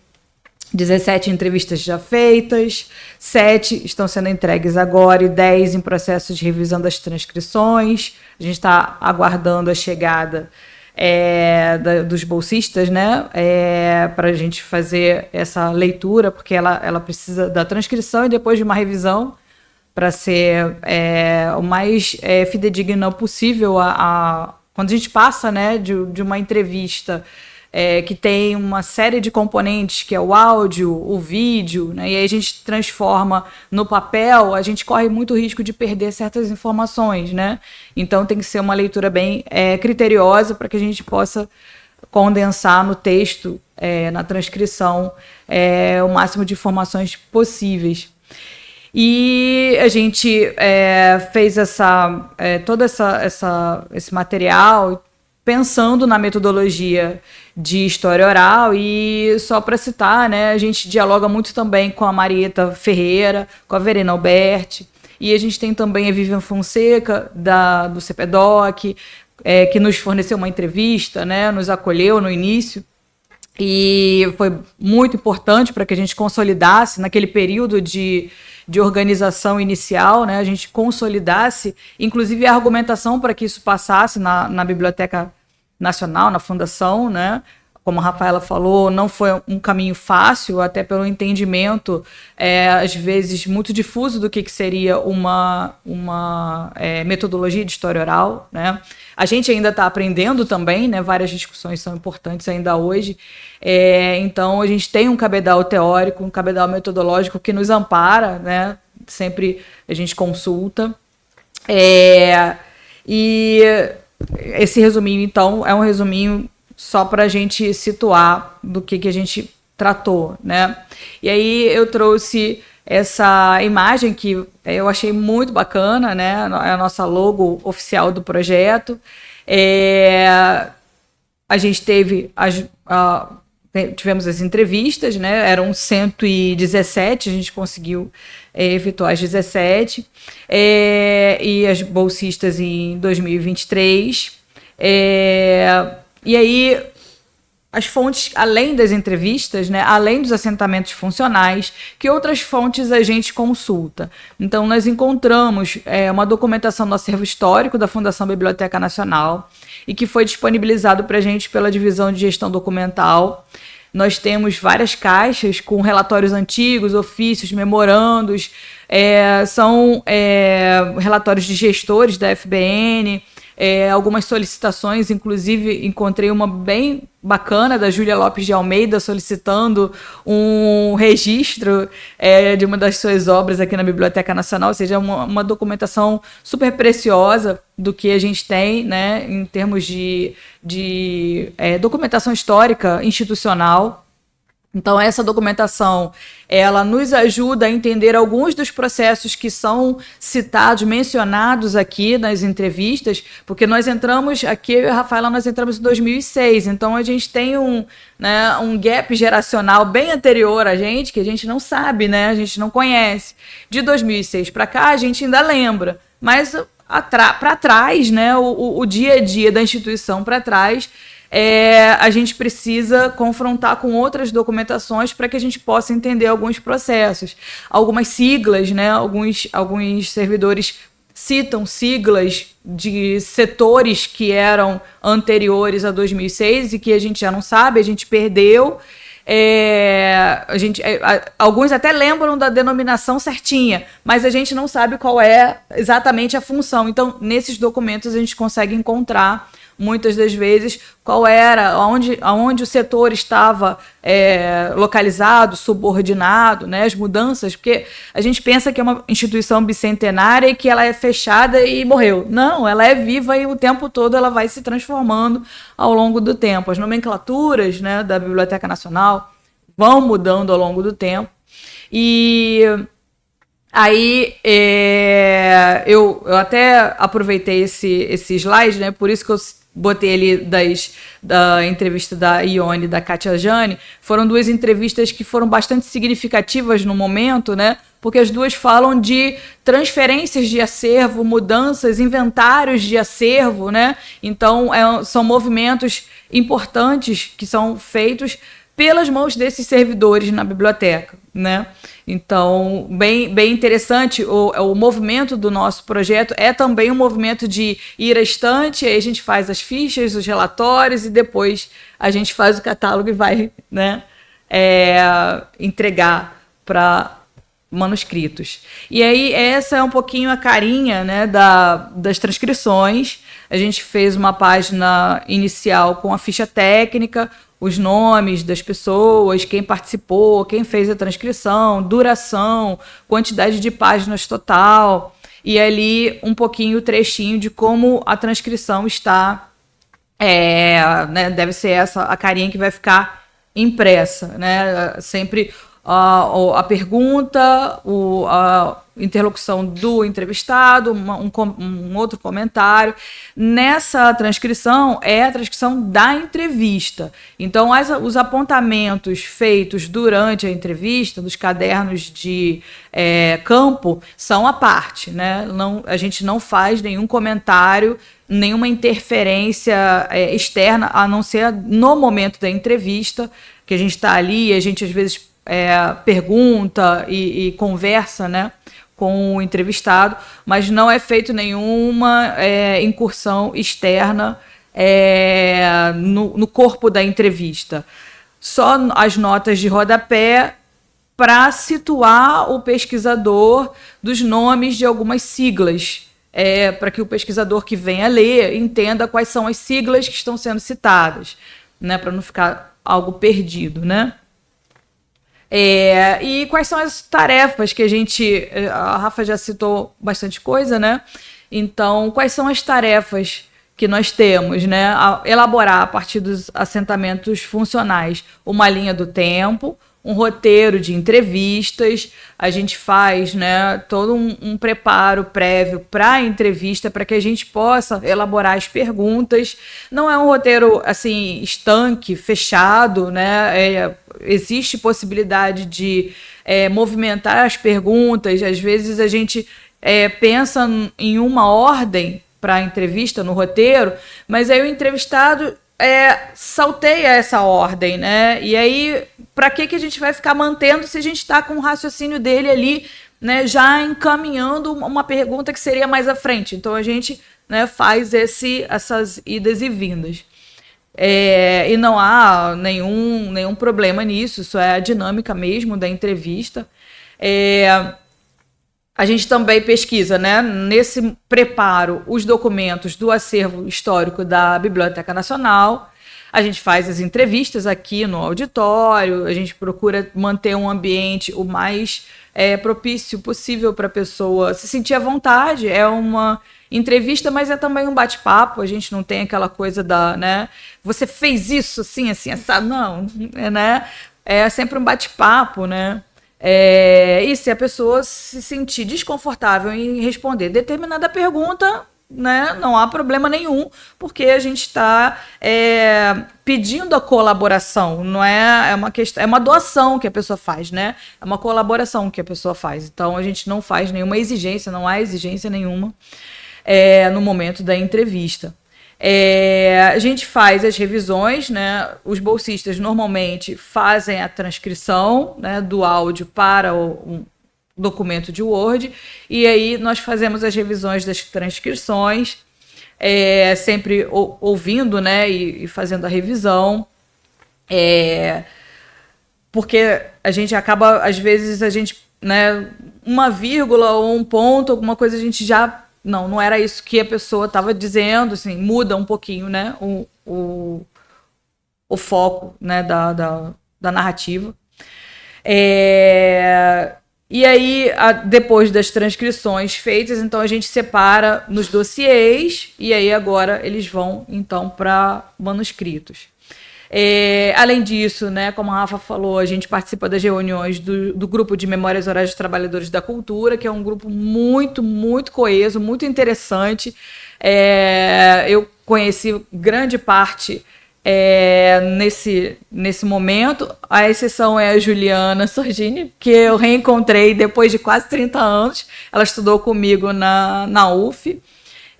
17 entrevistas já feitas, 7 estão sendo entregues agora e 10 em processo de revisão das transcrições. A gente está aguardando a chegada dos bolsistas, né, para a gente fazer essa leitura, porque ela precisa da transcrição e depois de uma revisão para ser o mais fidedigna possível quando a gente passa, né, de uma entrevista que tem uma série de componentes, que é o áudio, o vídeo, né, e aí a gente transforma no papel, a gente corre muito risco de perder certas informações, né? Então tem que ser uma leitura bem criteriosa para que a gente possa condensar no texto, na transcrição, o máximo de informações possíveis. E a gente fez todo esse material pensando na metodologia de história oral. E só para citar, né, a gente dialoga muito também com a Marieta Ferreira, com a Verena Alberti, e a gente tem também a Vivian Fonseca, do CPDOC, que nos forneceu uma entrevista, né, nos acolheu no início, e foi muito importante para que a gente consolidasse, naquele período de organização inicial, né, a gente consolidasse, inclusive, a argumentação para que isso passasse na Biblioteca Nacional, na Fundação, né? Como a Rafaela falou, não foi um caminho fácil, até pelo entendimento, às vezes, muito difuso do que seria uma metodologia de história oral, né? A gente ainda está aprendendo também, né? Várias discussões são importantes ainda hoje. Então, a gente tem um cabedal teórico, um cabedal metodológico que nos ampara, né? Sempre a gente consulta. E esse resuminho, então, é um resuminho só para a gente situar do que a gente tratou, né? E aí eu trouxe essa imagem que eu achei muito bacana, né? É a nossa logo oficial do projeto. A gente tivemos as entrevistas, né? Eram 117, a gente conseguiu efetuar as 17, e as bolsistas em 2023. E aí as fontes, além das entrevistas, né, além dos assentamentos funcionais, que outras fontes a gente consulta. Então, nós encontramos uma documentação do acervo histórico da Fundação Biblioteca Nacional e que foi disponibilizado para a gente pela Divisão de Gestão Documental. Nós temos várias caixas com relatórios antigos, ofícios, memorandos, são relatórios de gestores da FBN, algumas solicitações, inclusive encontrei uma bem bacana da Júlia Lopes de Almeida solicitando um registro de uma das suas obras aqui na Biblioteca Nacional, ou seja, uma documentação super preciosa do que a gente tem, né, em termos de documentação histórica institucional. Então, essa documentação, ela nos ajuda a entender alguns dos processos que são citados, mencionados aqui nas entrevistas, porque nós entramos, aqui eu e a Rafaela, nós entramos em 2006, então a gente tem um gap geracional bem anterior a gente, que a gente não sabe, né? A gente não conhece. De 2006 para cá, a gente ainda lembra, mas para trás, né? O dia a dia da instituição para trás, a gente precisa confrontar com outras documentações para que a gente possa entender alguns processos. Algumas siglas, né? Alguns servidores citam siglas de setores que eram anteriores a 2006 e que a gente já não sabe, a gente perdeu. Alguns até lembram da denominação certinha, mas a gente não sabe qual é exatamente a função. Então, nesses documentos a gente consegue encontrar muitas das vezes qual era, aonde o setor estava localizado, subordinado, né, as mudanças, porque a gente pensa que é uma instituição bicentenária e que ela é fechada e morreu. Não, ela é viva e o tempo todo ela vai se transformando ao longo do tempo. As nomenclaturas, né, da Biblioteca Nacional vão mudando ao longo do tempo. E aí, eu até aproveitei esse slide, né, por isso que eu botei ali da entrevista da Ione e da Kátia Jane. Foram duas entrevistas que foram bastante significativas no momento, né? Porque as duas falam de transferências de acervo, mudanças, inventários de acervo, né? Então, são movimentos importantes que são feitos pelas mãos desses servidores na biblioteca, né? Então, bem interessante, o movimento do nosso projeto é também um movimento de ir à estante, aí a gente faz as fichas, os relatórios e depois a gente faz o catálogo e vai, né, entregar para manuscritos. E aí essa é um pouquinho a carinha, né, das transcrições. A gente fez uma página inicial com a ficha técnica, os nomes das pessoas, quem participou, quem fez a transcrição, duração, quantidade de páginas total, e ali um pouquinho o trechinho de como a transcrição está, né, deve ser essa a carinha que vai ficar impressa, né, sempre a pergunta, a interlocução do entrevistado, um outro comentário. Nessa transcrição é a transcrição da entrevista. Então, os apontamentos feitos durante a entrevista, dos cadernos de campo, são à parte, né? A gente não faz nenhum comentário, nenhuma interferência externa, a não ser no momento da entrevista, que a gente está ali e a gente, às vezes, pergunta e conversa, né, com o entrevistado, mas não é feito nenhuma incursão externa no corpo da entrevista. Só as notas de rodapé para situar o pesquisador dos nomes de algumas siglas, para que o pesquisador que venha ler entenda quais são as siglas que estão sendo citadas, né, para não ficar algo perdido, né? E quais são as tarefas que a Rafa já citou bastante coisa, né? Então, quais são as tarefas que nós temos, né? Elaborar, a partir dos assentamentos funcionais, uma linha do tempo, um roteiro de entrevistas, a gente faz, né, todo um preparo prévio para a entrevista, para que a gente possa elaborar as perguntas. Não é um roteiro assim estanque, fechado, né? Existe possibilidade de movimentar as perguntas. Às vezes a gente pensa em uma ordem para a entrevista no roteiro, mas aí o entrevistado salteia essa ordem, né? E aí, para que a gente vai ficar mantendo se a gente está com o raciocínio dele ali, né, já encaminhando uma pergunta que seria mais à frente? Então, a gente, né, faz essas idas e vindas. E não há nenhum problema nisso, isso é a dinâmica mesmo da entrevista. A gente também pesquisa, né, nesse preparo, os documentos do acervo histórico da Biblioteca Nacional. A gente faz as entrevistas aqui no auditório, a gente procura manter um ambiente o mais propício possível para a pessoa se sentir à vontade. É uma entrevista, mas é também um bate-papo. A gente não tem aquela coisa né, você fez isso assim, assado. Não, né? É sempre um bate-papo, né? E se a pessoa se sentir desconfortável em responder determinada pergunta, né, não há problema nenhum, porque a gente está pedindo a colaboração, não é uma questão, é uma doação que a pessoa faz, né? É uma colaboração que a pessoa faz. Então a gente não faz nenhuma exigência, não há exigência nenhuma no momento da entrevista. A gente faz as revisões, né? Os bolsistas normalmente fazem a transcrição, né, do áudio para um documento de Word, e aí nós fazemos as revisões das transcrições, sempre ouvindo, né, e fazendo a revisão, porque a gente acaba, às vezes, né, uma vírgula ou um ponto, alguma coisa, a gente já... Não era isso que a pessoa estava dizendo, assim, muda um pouquinho, né, o foco, né, da narrativa. E aí, depois das transcrições feitas, então a gente separa nos dossiês, e aí agora eles vão, então, para manuscritos. Além disso, né, como a Rafa falou, a gente participa das reuniões do grupo de Memórias Orais dos Trabalhadores da Cultura, que é um grupo muito, muito coeso, muito interessante. Eu conheci grande parte nesse momento. A exceção é a Juliana Sorgini, que eu reencontrei depois de quase 30 anos. Ela estudou comigo na UF.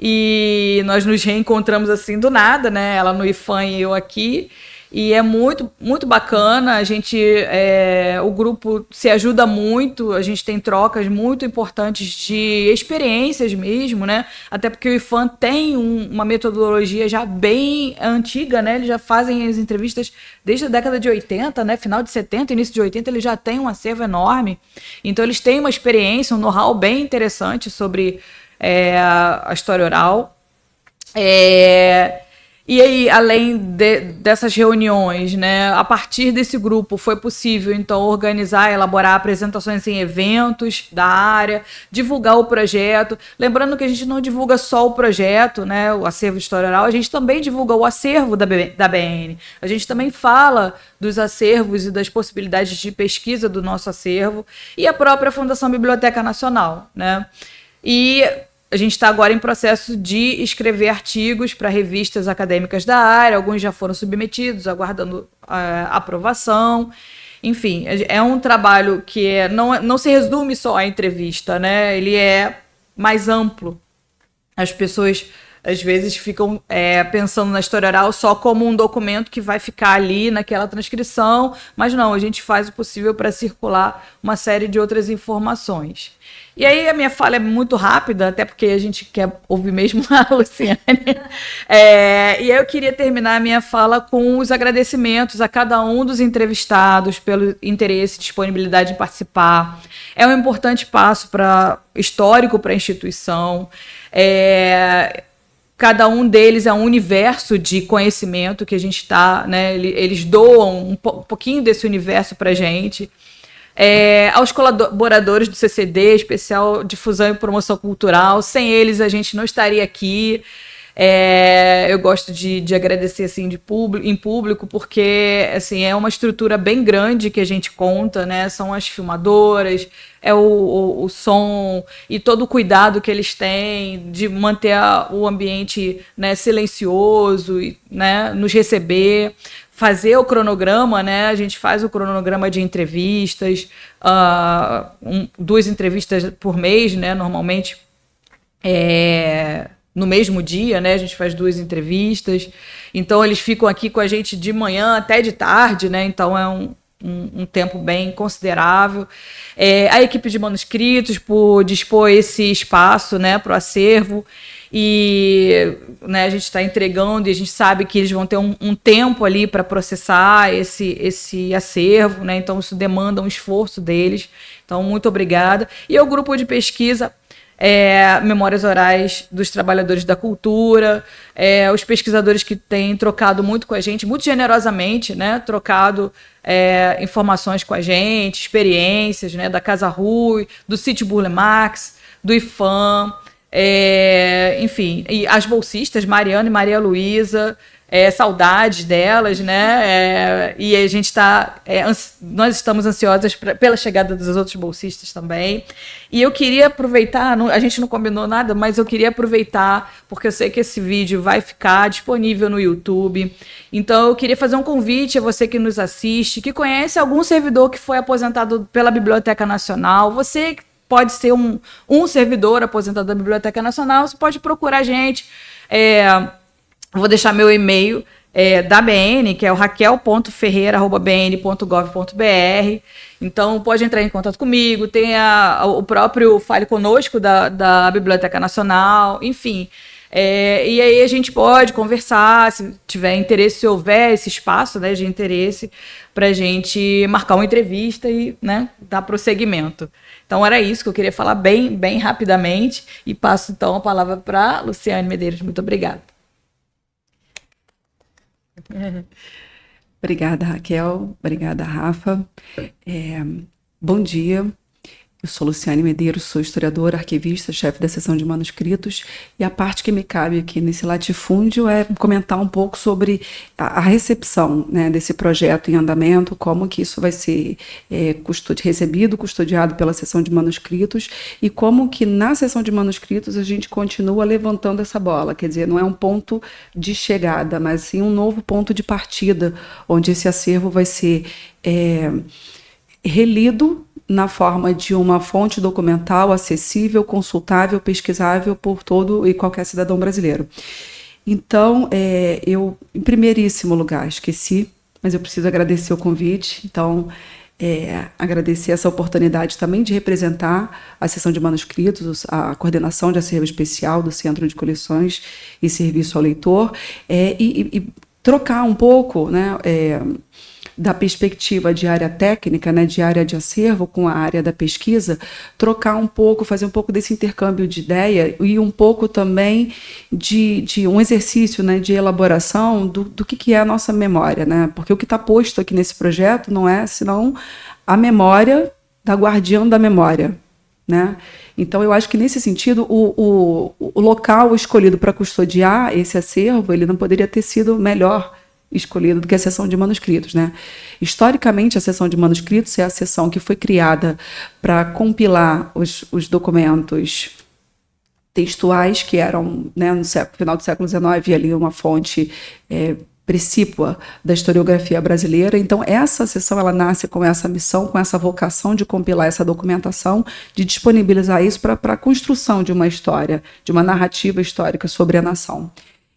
E nós nos reencontramos assim do nada, né? Ela no IFAM e eu aqui. E é muito, muito bacana. O grupo se ajuda muito, a gente tem trocas muito importantes de experiências mesmo, né? Até porque o IFAM tem uma metodologia já bem antiga, né? Eles já fazem as entrevistas desde a década de 80, né? Final de 70, início de 80, eles já têm um acervo enorme. Então, eles têm uma experiência, um know-how bem interessante sobre a história oral. E aí, além dessas reuniões, né, a partir desse grupo foi possível, então, organizar, elaborar apresentações em eventos da área, divulgar o projeto. Lembrando que a gente não divulga só o projeto, né, o acervo de história oral, a gente também divulga o acervo da BN. A gente também fala dos acervos e das possibilidades de pesquisa do nosso acervo e a própria Fundação Biblioteca Nacional, né? E a gente está agora em processo de escrever artigos para revistas acadêmicas da área, alguns já foram submetidos, aguardando aprovação. Enfim, é um trabalho que não se resume só à entrevista, né? Ele é mais amplo. As pessoas, às vezes, ficam pensando na história oral só como um documento que vai ficar ali naquela transcrição, mas não, a gente faz o possível para circular uma série de outras informações. E aí a minha fala é muito rápida, até porque a gente quer ouvir mesmo a Luciane. E aí eu queria terminar a minha fala com os agradecimentos a cada um dos entrevistados pelo interesse e disponibilidade em participar. É um importante passo histórico para a instituição. Cada um deles é um universo de conhecimento que a gente está, né? Eles doam um pouquinho desse universo para a gente. Aos colaboradores do CCD, Especial Difusão e Promoção Cultural, sem eles a gente não estaria aqui. Eu gosto de agradecer assim, em público, porque assim, é uma estrutura bem grande que a gente conta, né? São as filmadoras, o som e todo o cuidado que eles têm de manter o ambiente, né, silencioso, né, nos receber. Fazer o cronograma, né? A gente faz o cronograma de entrevistas, 2 entrevistas por mês, né? Normalmente. no mesmo dia, né? A gente faz 2 entrevistas. Então, eles ficam aqui com a gente de manhã até de tarde, né? Então, é um tempo bem considerável. A equipe de manuscritos por dispor esse espaço, né, para o acervo. E, né, a gente está entregando e a gente sabe que eles vão ter um tempo ali para processar esse acervo, né? Então, isso demanda um esforço deles. Então, muito obrigada. E o grupo de pesquisa Memórias Orais dos Trabalhadores da Cultura, os pesquisadores que têm trocado muito com a gente, muito generosamente, né, trocado informações com a gente, experiências, né, da Casa Rui, do Sítio Burle Marx, do IFAM, enfim, e as bolsistas, Mariana e Maria Luísa, saudades delas, né? E a gente nós estamos ansiosas pela chegada dos outros bolsistas também. E eu queria aproveitar, a gente não combinou nada, mas eu queria aproveitar, porque eu sei que esse vídeo vai ficar disponível no YouTube. Então eu queria fazer um convite a você que nos assiste, que conhece algum servidor que foi aposentado pela Biblioteca Nacional. Você pode ser um servidor aposentado da Biblioteca Nacional, você pode procurar a gente. Vou deixar meu e-mail da BN, que é o raquel.ferreira@bn.gov.br. Então, pode entrar em contato comigo. Tem o próprio Fale Conosco da Biblioteca Nacional, enfim. E aí a gente pode conversar, se tiver interesse, se houver esse espaço, né, de interesse, para a gente marcar uma entrevista e, né, dar prosseguimento. Então, era isso que eu queria falar bem, bem rapidamente. E passo, então, a palavra para Luciane Medeiros. Muito obrigada. Obrigada, Raquel. Obrigada, Rafa. Bom dia. Eu sou Luciane Medeiros, sou historiadora, arquivista, chefe da seção de manuscritos, e a parte que me cabe aqui nesse latifúndio é comentar um pouco sobre a recepção, né, desse projeto em andamento, como que isso vai ser custodiado pela seção de manuscritos, e como que na seção de manuscritos a gente continua levantando essa bola, quer dizer, não é um ponto de chegada, mas sim um novo ponto de partida, onde esse acervo vai ser relido na forma de uma fonte documental acessível, consultável, pesquisável por todo e qualquer cidadão brasileiro. Então, eu, em primeiríssimo lugar, esqueci, mas eu preciso agradecer o convite. Então, agradecer essa oportunidade também de representar a seção de manuscritos, a coordenação de acervo especial do Centro de Coleções e Serviço ao Leitor, e trocar um pouco, né, da perspectiva de área técnica, né, de área de acervo com a área da pesquisa, trocar um pouco, fazer um pouco desse intercâmbio de ideia e um pouco também de um exercício, né, de elaboração do que é a nossa memória, né? Porque o que está posto aqui nesse projeto não é senão a memória da guardiã da memória, né? Então, eu acho que, nesse sentido, o local escolhido para custodiar esse acervo, ele não poderia ter sido melhor escolhido do que a seção de manuscritos, né? Historicamente, a seção de manuscritos é a seção que foi criada para compilar os documentos textuais que eram, né, no final do século XIX, ali uma fonte precípua da historiografia brasileira. Então, essa seção ela nasce com essa missão, com essa vocação de compilar essa documentação, de disponibilizar isso para a construção de uma história, de uma narrativa histórica sobre a nação.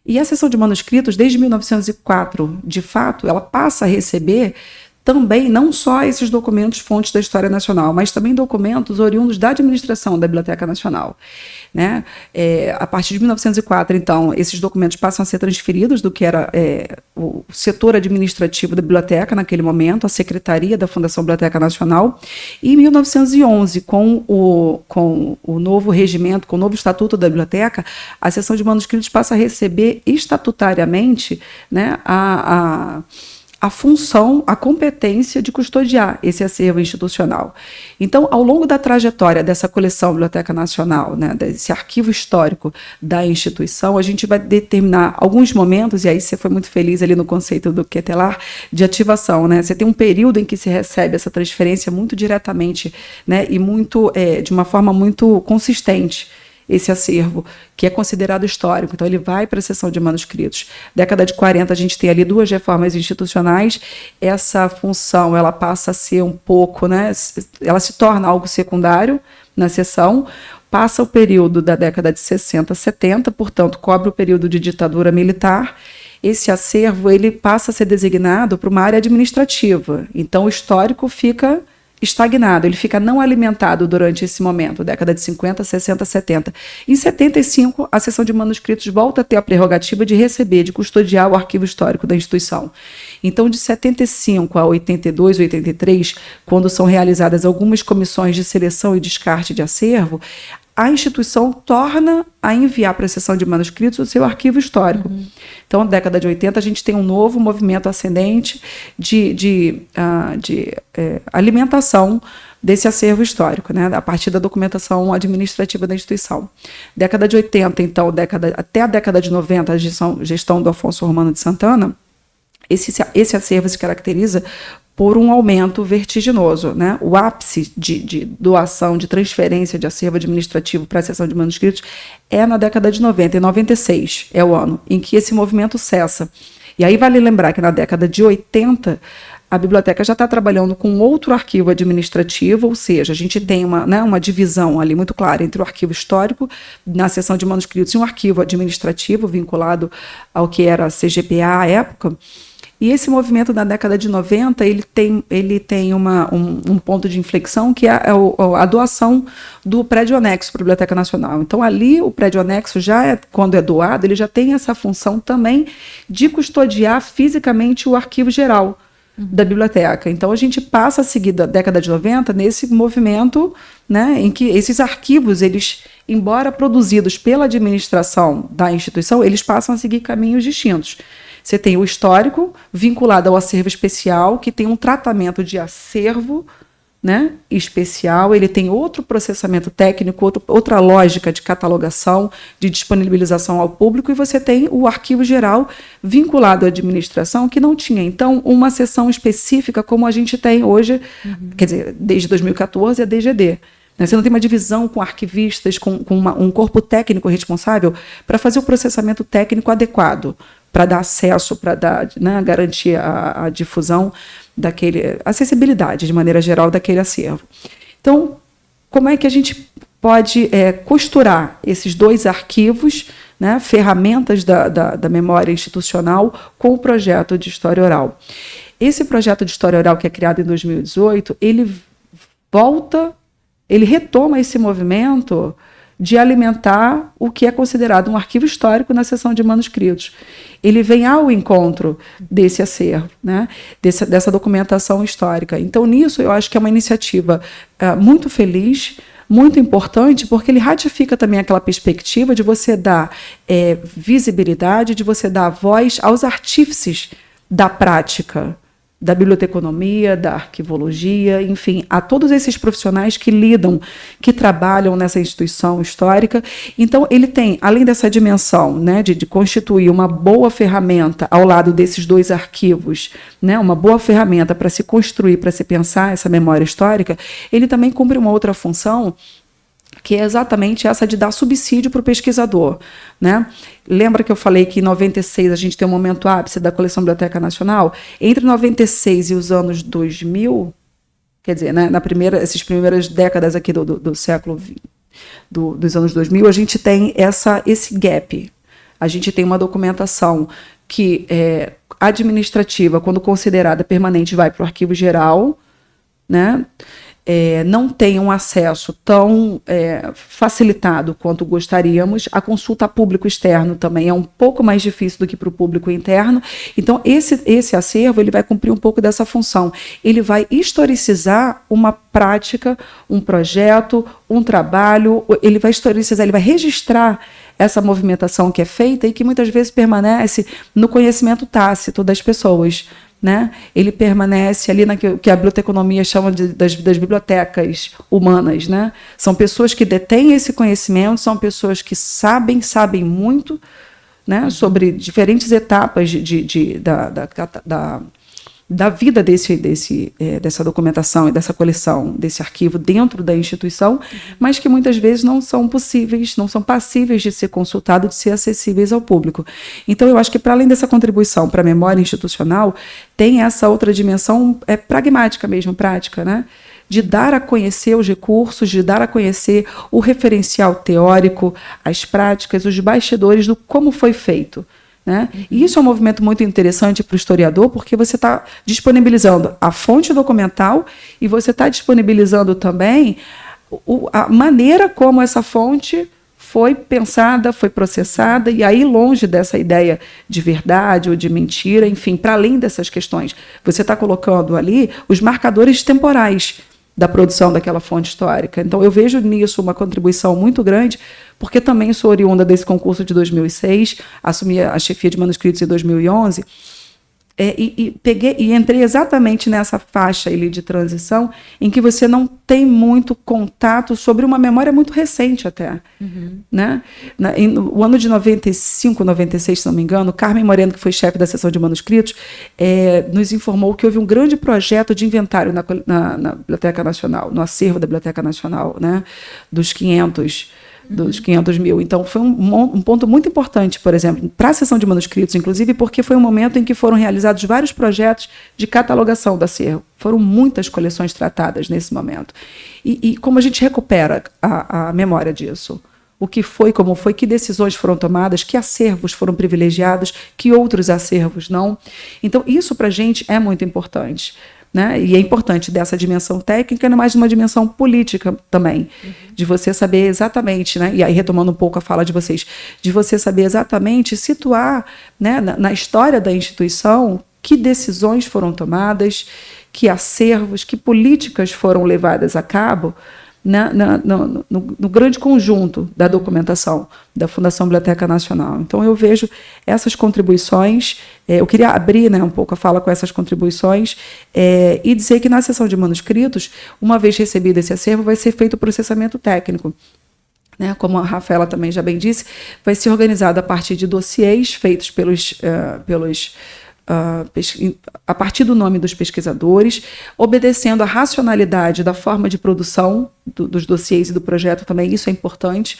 E a seção de manuscritos, desde 1904, de fato, ela passa a receber também não só esses documentos fontes da história nacional, mas também documentos oriundos da administração da Biblioteca Nacional, né? A partir de 1904, então, esses documentos passam a ser transferidos do que era o setor administrativo da biblioteca naquele momento, a Secretaria da Fundação Biblioteca Nacional, e em 1911, com o novo regimento, com o novo Estatuto da Biblioteca, a seção de manuscritos passa a receber estatutariamente, né, a função, a competência de custodiar esse acervo institucional. Então, ao longo da trajetória dessa coleção Biblioteca Nacional, né, desse arquivo histórico da instituição, a gente vai determinar alguns momentos, e aí você foi muito feliz ali no conceito do Quetelar, de ativação, né? Você tem um período em que se recebe essa transferência muito diretamente, né, e muito, de uma forma muito consistente, esse acervo, que é considerado histórico. Então, ele vai para a seção de manuscritos. Década de 40, a gente tem ali 2 reformas institucionais. Essa função, ela passa a ser um pouco, né, ela se torna algo secundário na seção, passa o período da década de 60, 70, portanto, cobre o período de ditadura militar. Esse acervo ele passa a ser designado para uma área administrativa. Então, o histórico fica estagnado, ele fica não alimentado durante esse momento, década de 50, 60, 70. Em 75, a seção de manuscritos volta a ter a prerrogativa de receber, de custodiar o arquivo histórico da instituição. Então, de 75 a 82, 83, quando são realizadas algumas comissões de seleção e descarte de acervo, a instituição torna a enviar para a seção de manuscritos o seu arquivo histórico. Então, na década de 80, a gente tem um novo movimento ascendente de alimentação desse acervo histórico, né, a partir da documentação administrativa da instituição. Década de 80, então, até a década de 90, a gestão do Afonso Romano de Santana, esse acervo se caracteriza por um aumento vertiginoso, né? O ápice de doação, de transferência de acervo administrativo para a seção de manuscritos é na década de 90, e 96 é o ano em que esse movimento cessa. E aí vale lembrar que na década de 80, a biblioteca já está trabalhando com outro arquivo administrativo, ou seja, a gente tem uma divisão ali muito clara entre o arquivo histórico, na seção de manuscritos, e um arquivo administrativo vinculado ao que era a CGPA à época. E esse movimento na década de 90, ele tem um ponto de inflexão, que é a doação do prédio anexo para a Biblioteca Nacional. Então, ali, o prédio anexo, quando é doado, ele já tem essa função também de custodiar fisicamente o arquivo geral da biblioteca. Então, a gente passa a seguir da década de 90 nesse movimento, né, em que esses arquivos, eles, embora produzidos pela administração da instituição, eles passam a seguir caminhos distintos. Você tem o histórico vinculado ao acervo especial, que tem um tratamento de acervo, né, especial, ele tem outro processamento técnico, outra lógica de catalogação, de disponibilização ao público, e você tem o arquivo geral vinculado à administração, que não tinha, então, uma seção específica como a gente tem hoje, quer dizer, desde 2014 a DGD. Você não tem uma divisão com arquivistas, com um corpo técnico responsável para fazer o processamento técnico adequado, para dar acesso, para dar, né, garantir a difusão acessibilidade, de maneira geral, daquele acervo. Então, como é que a gente pode costurar esses dois arquivos, né, ferramentas da memória institucional, com o projeto de História Oral? Esse projeto de História Oral, que é criado em 2018, ele retoma esse movimento de alimentar o que é considerado um arquivo histórico na seção de manuscritos. Ele vem ao encontro desse acervo, né, dessa documentação histórica. Então, nisso, eu acho que é uma iniciativa muito feliz, muito importante, porque ele ratifica também aquela perspectiva de você dar visibilidade, de você dar voz aos artífices da prática, da biblioteconomia, da arquivologia, enfim, a todos esses profissionais que lidam, que trabalham nessa instituição histórica. Então, ele tem, além dessa dimensão, né, de constituir uma boa ferramenta ao lado desses dois arquivos, né, uma boa ferramenta para se construir, para se pensar essa memória histórica, ele também cumpre uma outra função, que é exatamente essa de dar subsídio para o pesquisador, né? Lembra que eu falei que em 96 a gente tem um momento ápice da coleção Biblioteca Nacional? Entre 96 e os anos 2000, quer dizer, né, essas primeiras décadas aqui do século dos anos 2000, a gente tem esse gap. A gente tem uma documentação que administrativa, quando considerada permanente, vai para o arquivo geral, né? Não tem um acesso tão facilitado quanto gostaríamos. A consulta a público externo também é um pouco mais difícil do que para o público interno. Então, esse acervo ele vai cumprir um pouco dessa função. Ele vai historicizar uma prática, um projeto, um trabalho, ele vai historicizar, ele vai registrar essa movimentação que é feita e que muitas vezes permanece no conhecimento tácito das pessoas, né? Ele permanece ali naquilo que a biblioteconomia chama das bibliotecas humanas, né? São pessoas que detêm esse conhecimento, são pessoas que sabem muito, né, sobre diferentes etapas da vida dessa documentação e dessa coleção, desse arquivo dentro da instituição, mas que muitas vezes não são passíveis de ser consultados, de ser acessíveis ao público. Então, eu acho que, para além dessa contribuição para a memória institucional, tem essa outra dimensão pragmática mesmo, prática, né? de dar a conhecer os recursos, de dar a conhecer o referencial teórico, as práticas, os bastidores do como foi feito. Né? E isso é um movimento muito interessante para o historiador, porque você está disponibilizando a fonte documental e você está disponibilizando também a maneira como essa fonte foi pensada, foi processada, e aí longe dessa ideia de verdade ou de mentira, enfim, para além dessas questões, você está colocando ali os marcadores temporais da produção daquela fonte histórica. Então, eu vejo nisso uma contribuição muito grande, porque também sou oriunda desse concurso de 2006, assumi a chefia de manuscritos em 2011, e entrei exatamente nessa faixa ali de transição, em que você não tem muito contato sobre uma memória muito recente até. Né? No ano de 95, 96, se não me engano, Carmen Moreno, que foi chefe da seção de manuscritos, nos informou que houve um grande projeto de inventário na Biblioteca Nacional, no acervo da Biblioteca Nacional, né? Dos 500 mil. Então, foi um ponto muito importante, por exemplo, para a seção de manuscritos, inclusive, porque foi um momento em que foram realizados vários projetos de catalogação do acervo. Foram muitas coleções tratadas nesse momento. E como a gente recupera a memória disso? O que foi, como foi, que decisões foram tomadas, que acervos foram privilegiados, que outros acervos não. Então, isso para a gente é muito importante. Né? E é importante dessa dimensão técnica, não mais de uma dimensão política também, de você saber exatamente, né? E aí retomando um pouco a fala de vocês, de você saber exatamente situar, né, na história da instituição que decisões foram tomadas, que acervos, que políticas foram levadas a cabo, né, no grande conjunto da documentação da Fundação Biblioteca Nacional. Então, eu vejo essas contribuições, eu queria abrir, né, um pouco a fala com essas contribuições, e dizer que na seção de manuscritos, uma vez recebido esse acervo, vai ser feito o processamento técnico. Né, como a Rafaela também já bem disse, vai ser organizado a partir de dossiês feitos a partir do nome dos pesquisadores, obedecendo à racionalidade da forma de produção dos dossiês e do projeto também. Isso é importante,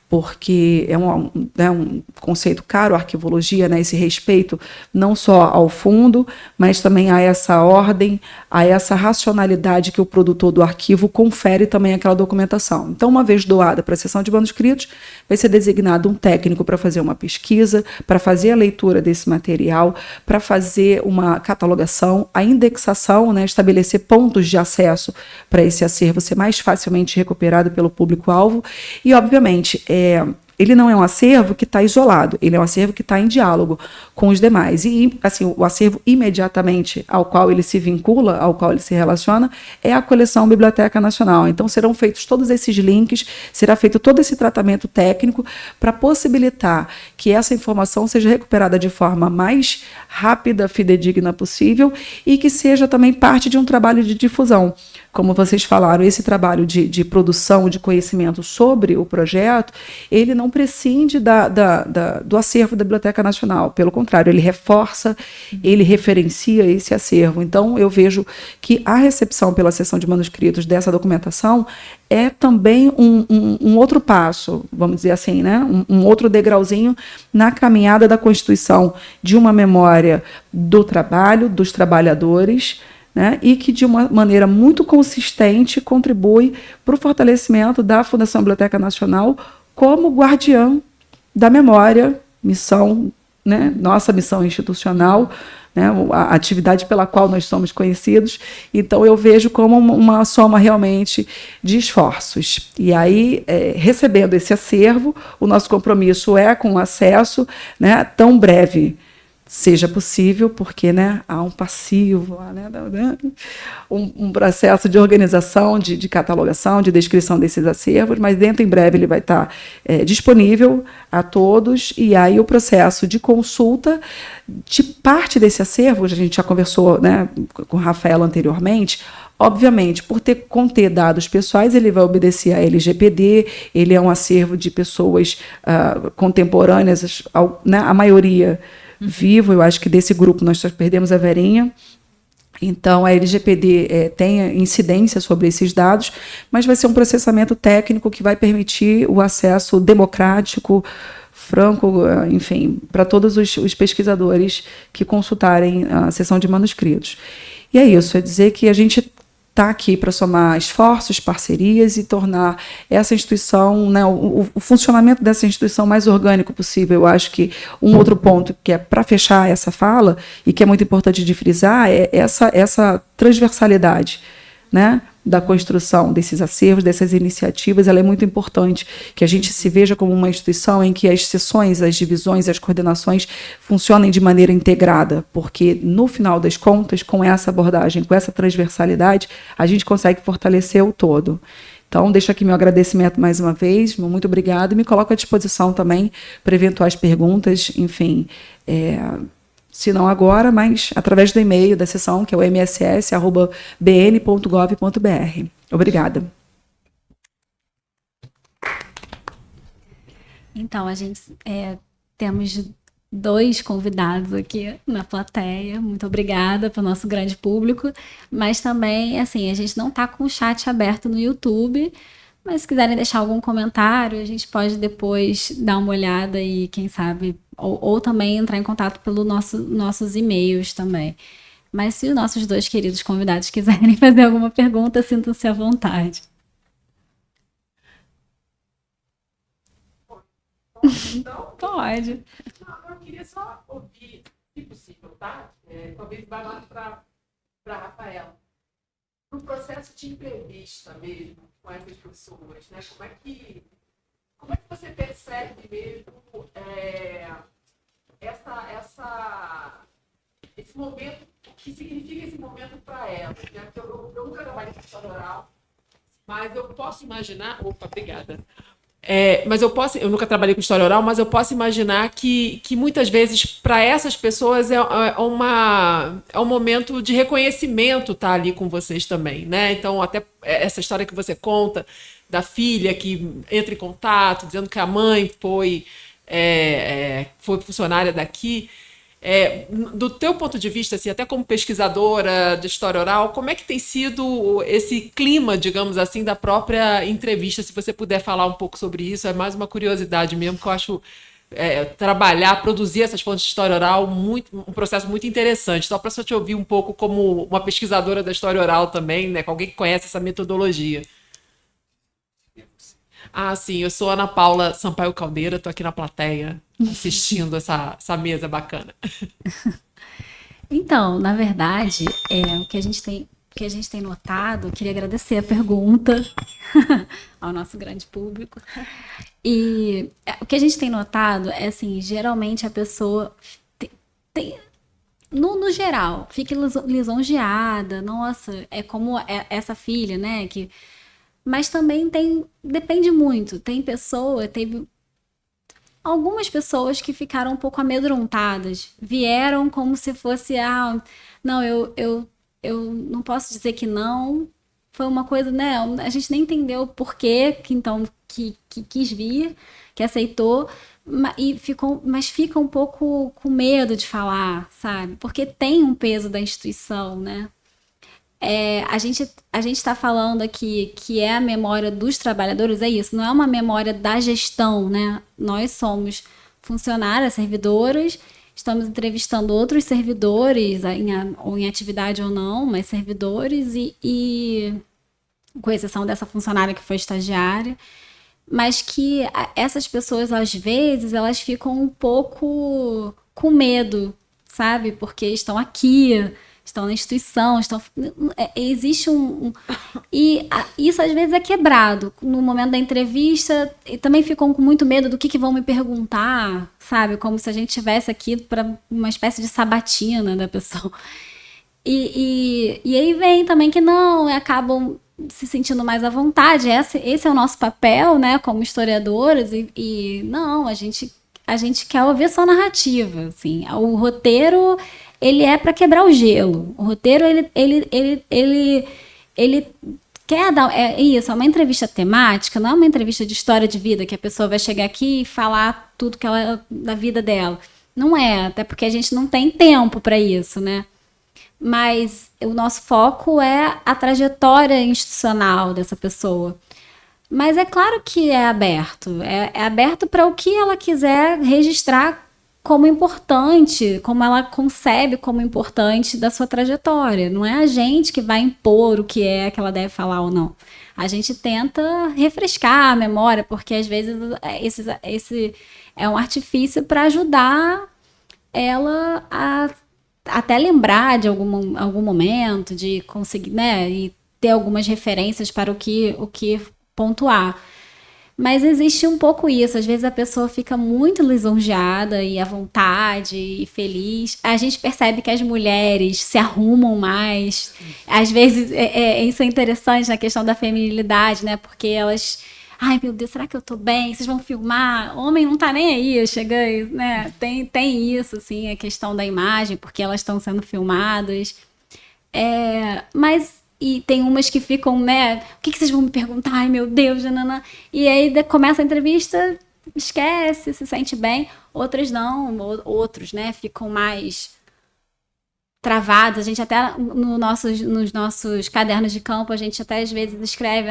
porque é um conceito caro, a arquivologia, né, esse respeito não só ao fundo, mas também a essa ordem, a essa racionalidade que o produtor do arquivo confere também àquela documentação. Então, uma vez doada para a seção de manuscritos, vai ser designado um técnico para fazer uma pesquisa, para fazer a leitura desse material, para fazer uma catalogação, a indexação, né, estabelecer pontos de acesso para esse acervo ser mais facilmente recuperado pelo público-alvo e, obviamente, ele não é um acervo que está isolado, ele é um acervo que está em diálogo com os demais. E assim, o acervo imediatamente ao qual ele se vincula, ao qual ele se relaciona, é a coleção Biblioteca Nacional. Então, serão feitos todos esses links, será feito todo esse tratamento técnico para possibilitar que essa informação seja recuperada de forma mais rápida, fidedigna possível e que seja também parte de um trabalho de difusão. Como vocês falaram, esse trabalho de produção de conhecimento sobre o projeto, ele não prescinde do acervo da Biblioteca Nacional. Pelo contrário, ele reforça, ele referencia esse acervo. Então, eu vejo que a recepção pela seção de manuscritos dessa documentação é também um outro passo, vamos dizer assim, né? Um outro degrauzinho na caminhada da constituição de uma memória do trabalho, dos trabalhadores, né, e que, de uma maneira muito consistente, contribui para o fortalecimento da Fundação Biblioteca Nacional como guardiã da memória, missão, né, nossa missão institucional, né, a atividade pela qual nós somos conhecidos. Então, eu vejo como uma soma realmente de esforços. E aí, recebendo esse acervo, o nosso compromisso é com o acesso, né, tão breve seja possível, porque, né, há um passivo, né, um processo de organização, de catalogação, de descrição desses acervos, mas dentro em breve ele vai estar disponível a todos, e aí o processo de consulta de parte desse acervo, a gente já conversou, né, com o Rafael anteriormente. Obviamente, por conter dados pessoais, ele vai obedecer à LGPD, ele é um acervo de pessoas contemporâneas, né, a maioria vivo. Eu acho que desse grupo nós só perdemos a Verinha. Então, a LGPD tem incidência sobre esses dados, mas vai ser um processamento técnico que vai permitir o acesso democrático, franco, enfim, para todos os pesquisadores que consultarem a seção de manuscritos. E é isso, é dizer que a gente está aqui para somar esforços, parcerias e tornar essa instituição, né, o funcionamento dessa instituição mais orgânico possível. Eu acho que um outro ponto que é para fechar essa fala e que é muito importante de frisar é essa transversalidade, né, da construção desses acervos, dessas iniciativas. Ela é muito importante, que a gente se veja como uma instituição em que as seções, as divisões, as coordenações funcionem de maneira integrada, porque, no final das contas, com essa abordagem, com essa transversalidade, a gente consegue fortalecer o todo. Então, deixo aqui meu agradecimento mais uma vez, muito obrigado, e me coloco à disposição também para eventuais perguntas, enfim, se não agora, mas através do e-mail da sessão, que é o mss@bn.gov.br. Obrigada. Então, a gente temos 2 convidados aqui na plateia. Muito obrigada para o nosso grande público. Mas também, assim, a gente não está com o chat aberto no YouTube, mas se quiserem deixar algum comentário, a gente pode depois dar uma olhada e, quem sabe, ou também entrar em contato pelos nossos e-mails também. Mas se os nossos 2 queridos convidados quiserem fazer alguma pergunta, sintam-se à vontade. Então, Pode. eu queria só ouvir, se possível, tá? Talvez vá lá para a Rafaela. No processo de entrevista mesmo com essas pessoas, né? Como é que você percebe mesmo esse momento, o que significa esse momento para elas, né? Porque eu nunca trabalhei com história oral, mas eu posso imaginar... Opa, obrigada. Eu nunca trabalhei com história oral, mas eu posso imaginar que muitas vezes, para essas pessoas, é um momento de reconhecimento estar ali com vocês também, né? Então, até essa história que você conta da filha que entra em contato, dizendo que a mãe foi funcionária daqui. Do teu ponto de vista, assim, até como pesquisadora de história oral, como é que tem sido esse clima, digamos assim, da própria entrevista? Se você puder falar um pouco sobre isso, é mais uma curiosidade mesmo, que eu acho produzir essas fontes de história oral um processo muito interessante. Só para te ouvir um pouco como uma pesquisadora da história oral também, né, com alguém que conhece essa metodologia. Ah, sim, eu sou Ana Paula Sampaio Caldeira, estou aqui na plateia assistindo essa mesa bacana. Então, na verdade, o que a gente tem notado, eu queria agradecer a pergunta ao nosso grande público. E o que a gente tem notado é assim, geralmente a pessoa no geral, fica lisonjeada, nossa, é como essa filha, né, mas também depende muito. Teve algumas pessoas que ficaram um pouco amedrontadas, vieram como se fosse, não, eu não posso dizer que não, foi uma coisa, né, a gente nem entendeu o porquê, que quis vir, que aceitou, mas fica um pouco com medo de falar, sabe, porque tem um peso da instituição, né. A gente está falando aqui que é a memória dos trabalhadores, é isso, não é uma memória da gestão, né? Nós somos funcionárias, servidoras, estamos entrevistando outros servidores, ou em atividade ou não, mas servidores, e com exceção dessa funcionária que foi estagiária, mas que essas pessoas, às vezes, elas ficam um pouco com medo, sabe? Porque estão aqui, estão na instituição, existe e isso às vezes é quebrado no momento da entrevista, e também ficam com muito medo do que vão me perguntar, sabe, como se a gente estivesse aqui para uma espécie de sabatina da pessoa, e aí vem também que não, acabam se sentindo mais à vontade, esse é o nosso papel, né, como historiadoras, e não, a gente quer ouvir a sua narrativa, assim, o roteiro ele é para quebrar o gelo. O roteiro, ele quer dar... isso, é uma entrevista temática, não é uma entrevista de história de vida, que a pessoa vai chegar aqui e falar tudo da vida dela. Não é, até porque a gente não tem tempo para isso, né? Mas o nosso foco é a trajetória institucional dessa pessoa. Mas é claro que é aberto. É aberto para o que ela quiser registrar como importante, como ela concebe como importante da sua trajetória. Não é a gente que vai impor o que ela deve falar ou não. A gente tenta refrescar a memória, porque às vezes esse é um artifício para ajudar ela a até lembrar de algum momento, de conseguir, né, e ter algumas referências para o que pontuar. Mas existe um pouco isso, às vezes a pessoa fica muito lisonjeada e à vontade e feliz. A gente percebe que as mulheres se arrumam mais. Às vezes, isso é interessante na questão da feminilidade, né? Porque elas... Ai, meu Deus, será que eu tô bem? Vocês vão filmar? Homem não tá nem aí, chega, né? Tem isso, assim, a questão da imagem, porque elas estão sendo filmadas. Mas... E tem umas que ficam, né? O que vocês vão me perguntar? Ai, meu Deus, nanana. E aí começa a entrevista, esquece, se sente bem. Outras não, outros, né? Ficam mais travados. A gente até, nos nossos cadernos de campo, a gente até às vezes escreve,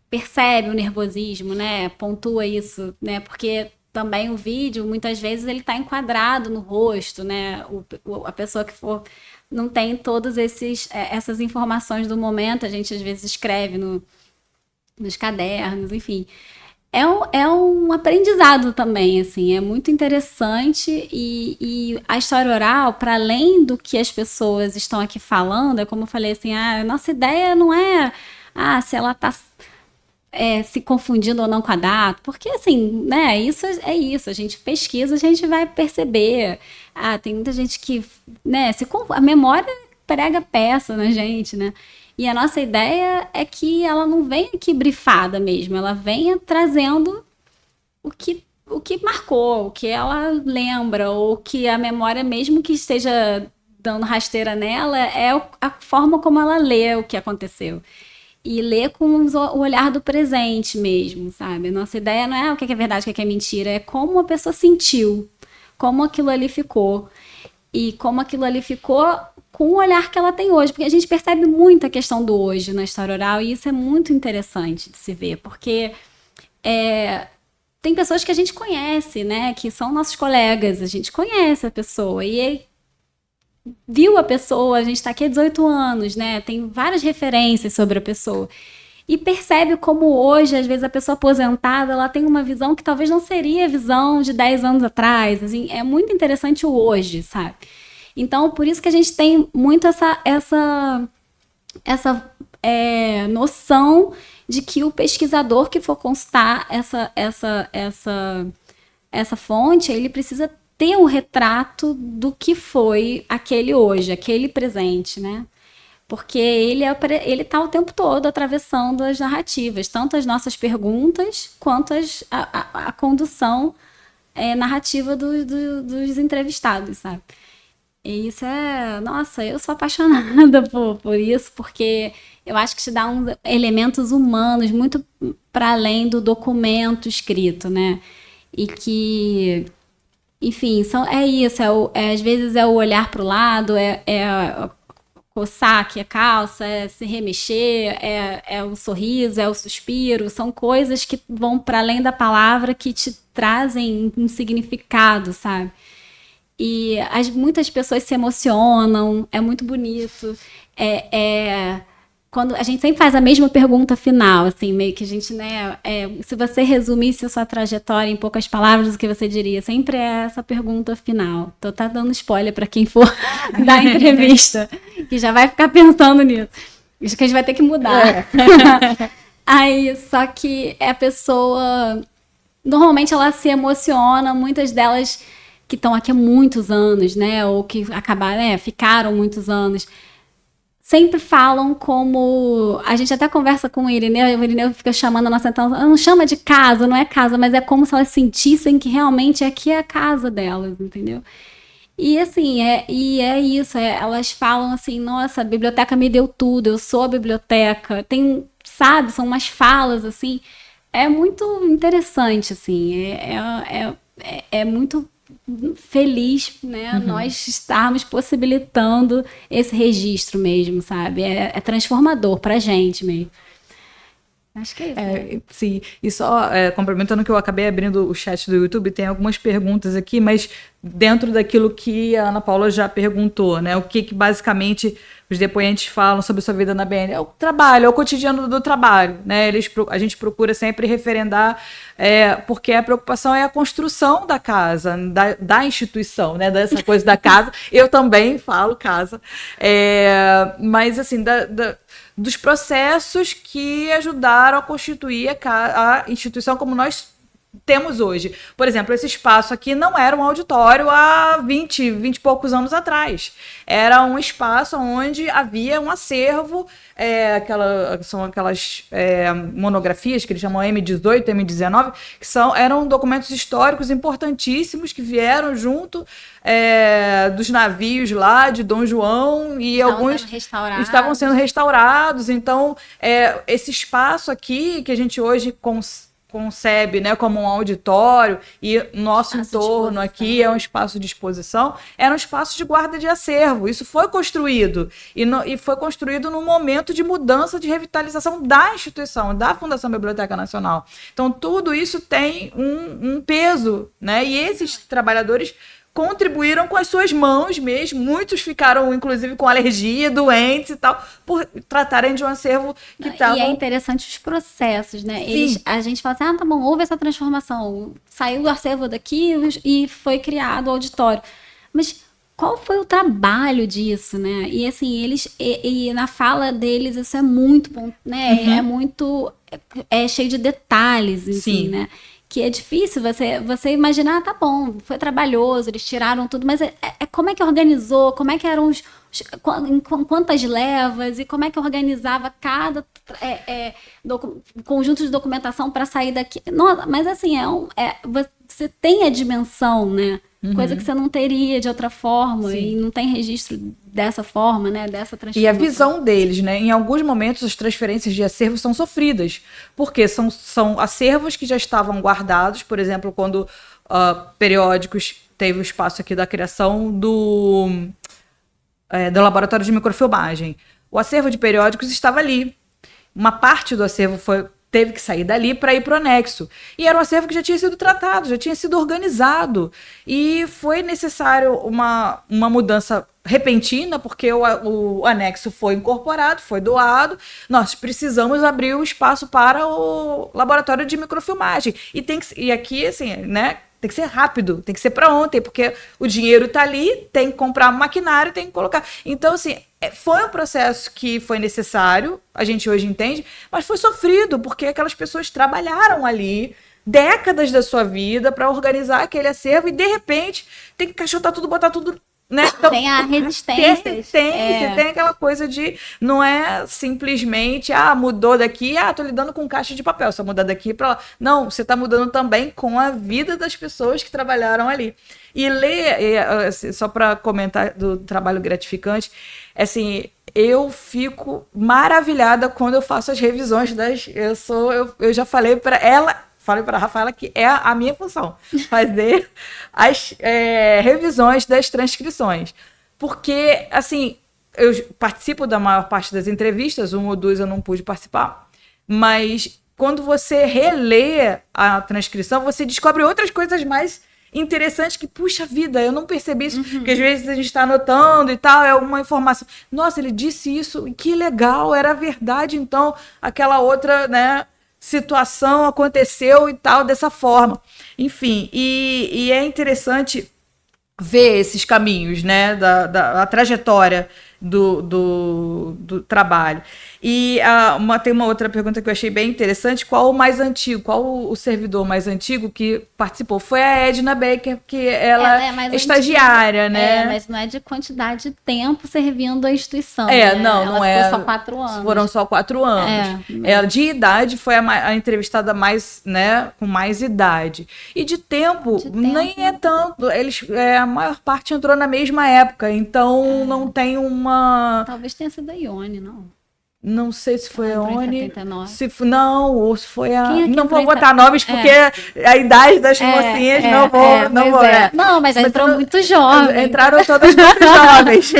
percebe o nervosismo, né? Pontua isso, né? Porque também o vídeo, muitas vezes, ele está enquadrado no rosto, né? A pessoa que for... não tem todas essas informações do momento, a gente às vezes escreve nos cadernos, enfim. É um aprendizado também, assim, é muito interessante e a história oral, para além do que as pessoas estão aqui falando, é como eu falei assim, a nossa ideia não é se ela está se confundindo ou não com a data, porque assim, né, isso, a gente pesquisa, a gente vai perceber. Tem muita gente que, né, a memória prega peça na gente, né, e a nossa ideia é que ela não venha aqui brifada mesmo, ela venha trazendo o que marcou, o que ela lembra, ou que a memória, mesmo que esteja dando rasteira nela, é a forma como ela lê o que aconteceu. E ler com o olhar do presente mesmo, sabe? Nossa ideia não é o que é verdade, o que é mentira, é como a pessoa sentiu, como aquilo ali ficou. E como aquilo ali ficou com o olhar que ela tem hoje. Porque a gente percebe muito a questão do hoje na história oral, e isso é muito interessante de se ver, porque tem pessoas que a gente conhece, né? Que são nossos colegas, a gente conhece a pessoa, e viu a pessoa, a gente está aqui há 18 anos, né? Tem várias referências sobre a pessoa. E percebe como hoje, às vezes, a pessoa aposentada, ela tem uma visão que talvez não seria a visão de 10 anos atrás. Assim, é muito interessante o hoje, sabe? Então, por isso que a gente tem muito essa noção de que o pesquisador que for consultar essa fonte, ele precisa ter um retrato do que foi aquele hoje, aquele presente, né? Porque ele está o tempo todo atravessando as narrativas, tanto as nossas perguntas, quanto a condução narrativa dos entrevistados, sabe? E isso nossa, eu sou apaixonada por isso, porque eu acho que te dá uns elementos humanos muito para além do documento escrito, né? E que... Enfim, isso, às vezes é o olhar para o lado, coçar aqui a calça, se remexer, é o sorriso, é o suspiro, são coisas que vão para além da palavra, que te trazem um significado, sabe? E muitas pessoas se emocionam, é muito bonito, quando a gente sempre faz a mesma pergunta final, assim, meio que a gente, né, se você resumisse a sua trajetória em poucas palavras, o que você diria? Sempre é essa pergunta final. Tô dando spoiler para quem for dar entrevista, que já vai ficar pensando nisso. Isso que a gente vai ter que mudar. Aí, só que a pessoa, normalmente ela se emociona, muitas delas que estão aqui há muitos anos, né, ou que acabaram, ficaram muitos anos, sempre falam como... A gente até conversa com o Irineu fica chamando a nossa atenção, não chama de casa, não é casa, mas é como se elas sentissem que realmente aqui é a casa delas, entendeu? E assim, isso, elas falam assim, nossa, a biblioteca me deu tudo, eu sou a biblioteca, sabe, são umas falas, assim, é muito interessante, assim, é muito feliz, né, nós estarmos possibilitando esse registro mesmo, sabe? É transformador pra gente mesmo. Acho que é isso. Né? Sim, e só complementando que eu acabei abrindo o chat do YouTube, tem algumas perguntas aqui, mas dentro daquilo que a Ana Paula já perguntou, né? O que basicamente os depoentes falam sobre sua vida na BN? É o trabalho, é o cotidiano do trabalho, né? A gente procura sempre referendar, porque a preocupação é a construção da casa, da instituição, né? Dessa coisa da casa. Eu também falo casa, mas assim, dos processos que ajudaram a constituir a instituição como nós temos hoje. Por exemplo, esse espaço aqui não era um auditório há 20 e poucos anos atrás. Era um espaço onde havia um acervo, são aquelas monografias que eles chamam M18, M19, que eram documentos históricos importantíssimos que vieram junto dos navios lá de Dom João e alguns estavam sendo restaurados. Então, esse espaço aqui que a gente hoje concebe, né, como um auditório, e nosso entorno aqui é um espaço de exposição, era um espaço de guarda de acervo. Isso foi construído, e foi construído num momento de mudança, de revitalização da instituição, da Fundação Biblioteca Nacional. Então, tudo isso tem um peso, né, e esses trabalhadores contribuíram com as suas mãos mesmo. Muitos ficaram, inclusive, com alergia, doentes e tal, por tratarem de um acervo que estava... E é interessante os processos, né? A gente fala assim, tá bom, houve essa transformação, saiu do acervo daqui e foi criado o auditório. Mas qual foi o trabalho disso, né? E assim, e na fala deles isso é muito, né? É muito... É cheio de detalhes, enfim, né? Que é difícil você imaginar, tá bom, foi trabalhoso, eles tiraram tudo, mas como é que organizou, como é que eram quantas levas, e como é que organizava cada conjunto de documentação para sair daqui. Nossa, mas assim, você tem a dimensão, né? Coisa que você não teria de outra forma. Sim. E não tem registro dessa forma, né? Dessa transferência. E a visão deles, né? Em alguns momentos as transferências de acervos são sofridas, porque são acervos que já estavam guardados. Por exemplo, quando periódicos teve o espaço aqui da criação do laboratório de microfilmagem. O acervo de periódicos estava ali. Uma parte do acervo teve que sair dali para ir para o anexo. E era um acervo que já tinha sido tratado, já tinha sido organizado. E foi necessário uma mudança repentina, porque o anexo foi incorporado, foi doado. Nós precisamos abrir o espaço para o laboratório de microfilmagem. E aqui, assim, né? Tem que ser rápido, tem que ser para ontem, porque o dinheiro está ali, tem que comprar maquinário, tem que colocar. Então, assim, foi um processo que foi necessário, a gente hoje entende, mas foi sofrido, porque aquelas pessoas trabalharam ali décadas da sua vida para organizar aquele acervo e, de repente, tem que encaixotar tudo, botar tudo... Né? Então, tem a resistência. Você tem aquela coisa de... Não é simplesmente, mudou daqui, tô lidando com caixa de papel, só mudar daqui para lá. Não, você está mudando também com a vida das pessoas que trabalharam ali. E assim, só para comentar do trabalho gratificante, assim, eu fico maravilhada quando eu faço as revisões eu já falei para ela... Falei para a Rafaela que é a minha função, fazer as revisões das transcrições. Porque, assim, eu participo da maior parte das entrevistas, 1 ou 2 eu não pude participar, mas quando você relê a transcrição, você descobre outras coisas mais interessantes que, puxa vida, eu não percebi isso, porque às vezes a gente está anotando e tal, é uma informação. Nossa, ele disse isso, que legal, era verdade, então, aquela outra, né... situação aconteceu e tal, dessa forma. Enfim, e é interessante ver esses caminhos, né, da trajetória do trabalho. E tem uma outra pergunta que eu achei bem interessante: qual o mais antigo, qual o servidor mais antigo que participou? Foi a Edna Baker, que ela é estagiária, antiga, né? Mas não é de quantidade de tempo servindo a instituição. Não é. Ficou só 4 anos. Foram só 4 anos. Ela, de idade, foi a entrevistada mais, né, com mais idade. E de tempo, nem é tanto. A maior parte entrou na mesma época, então não tem uma... Talvez tenha sido a Ione, não? Não sei se foi a Oni. 79. Não, ou se foi a. Quem é que não vou entrou em botar nomes porque a idade das mocinhas não vou. Não vou. Não, mas já entrou muito jovem. Entraram todas muito jovens.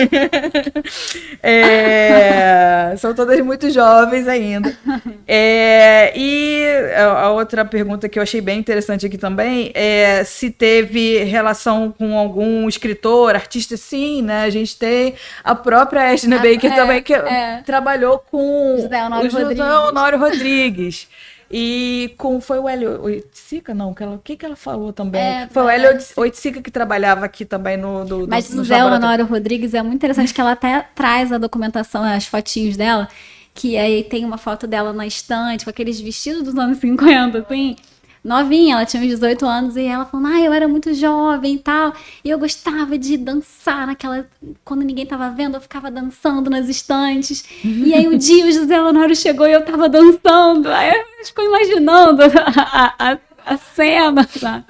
São todas muito jovens ainda. E a outra pergunta que eu achei bem interessante aqui também é se teve relação com algum escritor, artista, sim, né? A gente tem a própria Edna Baker também, que trabalhou com José Honório Rodrigues. E foi o Hélio Oiticica? Não, o que ela falou também? Foi o Hélio Oiticica que trabalhava aqui também Mas José Honório Rodrigues é muito interessante, que ela até traz a documentação, as fotinhos dela, que aí tem uma foto dela na estante, com aqueles vestidos dos anos 50, assim, novinha, ela tinha uns 18 anos, e ela falou, eu era muito jovem e tal, e eu gostava de dançar quando ninguém tava vendo, eu ficava dançando nas estantes, e aí um dia o José Honório chegou e eu tava dançando, aí eu ficou imaginando a cena, sabe?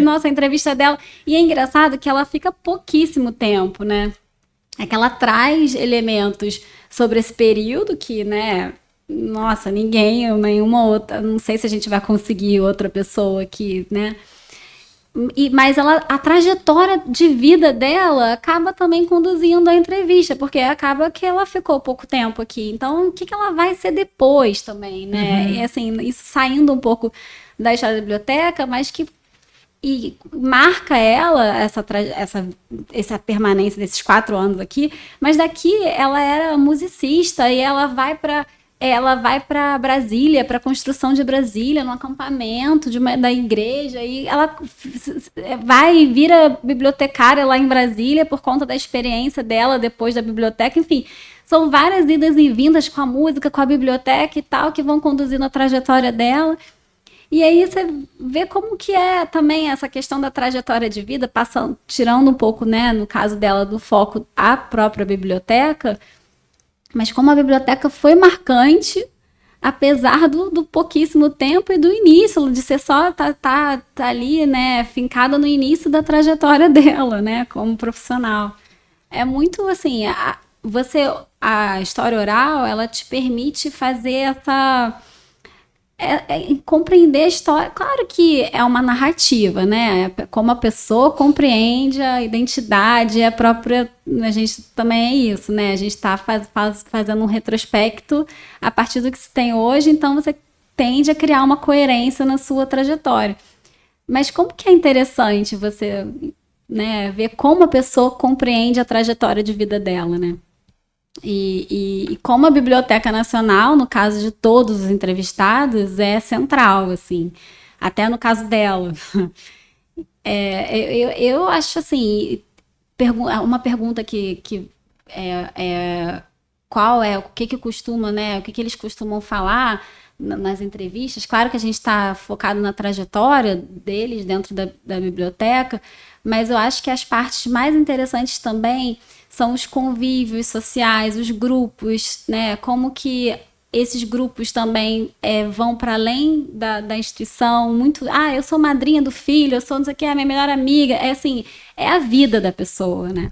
Nossa, a entrevista dela, e é engraçado que ela fica pouquíssimo tempo, né? É que ela traz elementos sobre esse período que, né, nossa, nenhuma outra, não sei se a gente vai conseguir outra pessoa aqui, né? Mas a trajetória de vida dela acaba também conduzindo a entrevista, porque acaba que ela ficou pouco tempo aqui. Então, o que ela vai ser depois também, né? E assim, isso saindo um pouco da história da biblioteca, mas que marca ela essa permanência desses 4 anos aqui, mas daqui ela era musicista e ela vai para Brasília, para a construção de Brasília, no acampamento da igreja, e ela vai e vira bibliotecária lá em Brasília por conta da experiência dela depois da biblioteca, enfim, são várias idas e vindas com a música, com a biblioteca e tal, que vão conduzindo a trajetória dela. E aí você vê como que é também essa questão da trajetória de vida, tirando um pouco, né, no caso dela, do foco a própria biblioteca, mas como a biblioteca foi marcante, apesar do pouquíssimo tempo e do início, de ser só tá ali, né, fincada no início da trajetória dela, né, como profissional. É muito assim, a história oral, ela te permite fazer essa... compreender a história. Claro que é uma narrativa, né? Como a pessoa compreende a identidade, a própria... A gente também é isso, né? A gente está fazendo um retrospecto a partir do que se tem hoje, então você tende a criar uma coerência na sua trajetória. Mas como que é interessante você, né, ver como a pessoa compreende a trajetória de vida dela, né? E como a Biblioteca Nacional, no caso de todos os entrevistados, é central, assim, até no caso dela. Eu acho assim, uma pergunta que qual é, o que costuma, né, o que eles costumam falar nas entrevistas. Claro que a gente está focado na trajetória deles dentro da biblioteca, mas eu acho que as partes mais interessantes também são os convívios sociais, os grupos, né? Como que esses grupos também vão para além da instituição, muito... eu sou madrinha do filho, eu sou não sei o que, a minha melhor amiga. É assim, é a vida da pessoa, né?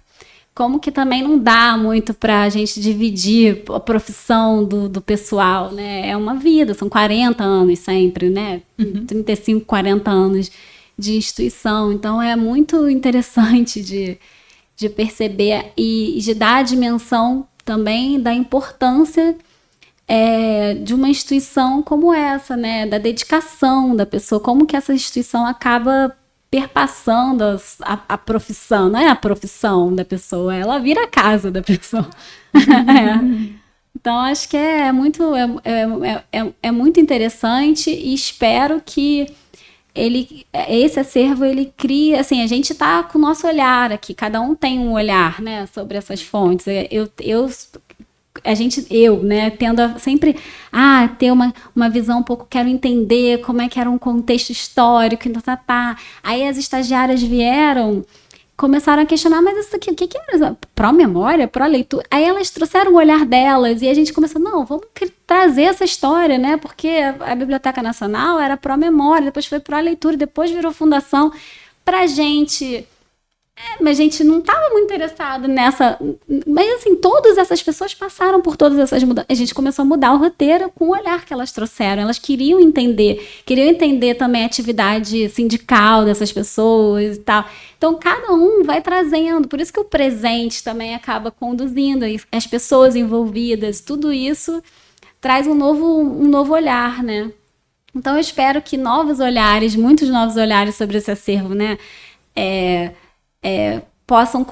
Como que também não dá muito para a gente dividir a profissão do pessoal, né? É uma vida, são 40 anos sempre, né? 35, 40 anos de instituição. Então, é muito interessante de perceber e de dar a dimensão também da importância de uma instituição como essa, né? Da dedicação da pessoa, como que essa instituição acaba perpassando a profissão, não é a profissão da pessoa, ela vira a casa da pessoa. Então, acho que é muito interessante e espero que esse acervo, ele cria, assim, a gente está com o nosso olhar aqui, cada um tem um olhar, né, sobre essas fontes. Né, tendo sempre ter uma visão um pouco, quero entender como é que era um contexto histórico, aí as estagiárias vieram, começaram a questionar, mas isso aqui, o que era? Pró-memória, pró-leitura? Aí elas trouxeram o olhar delas e a gente começou, vamos trazer essa história, né? Porque a Biblioteca Nacional era pró-memória, depois foi pró-leitura, depois virou fundação, pra gente Mas a gente não estava muito interessado nessa. Mas, assim, todas essas pessoas passaram por todas essas mudanças. A gente começou a mudar o roteiro com o olhar que elas trouxeram. Elas queriam entender também a atividade sindical dessas pessoas e tal. Então, cada um vai trazendo. Por isso que o presente também acaba conduzindo as pessoas envolvidas. Tudo isso traz um novo olhar, né? Então, eu espero que muitos novos olhares sobre esse acervo, né? Possam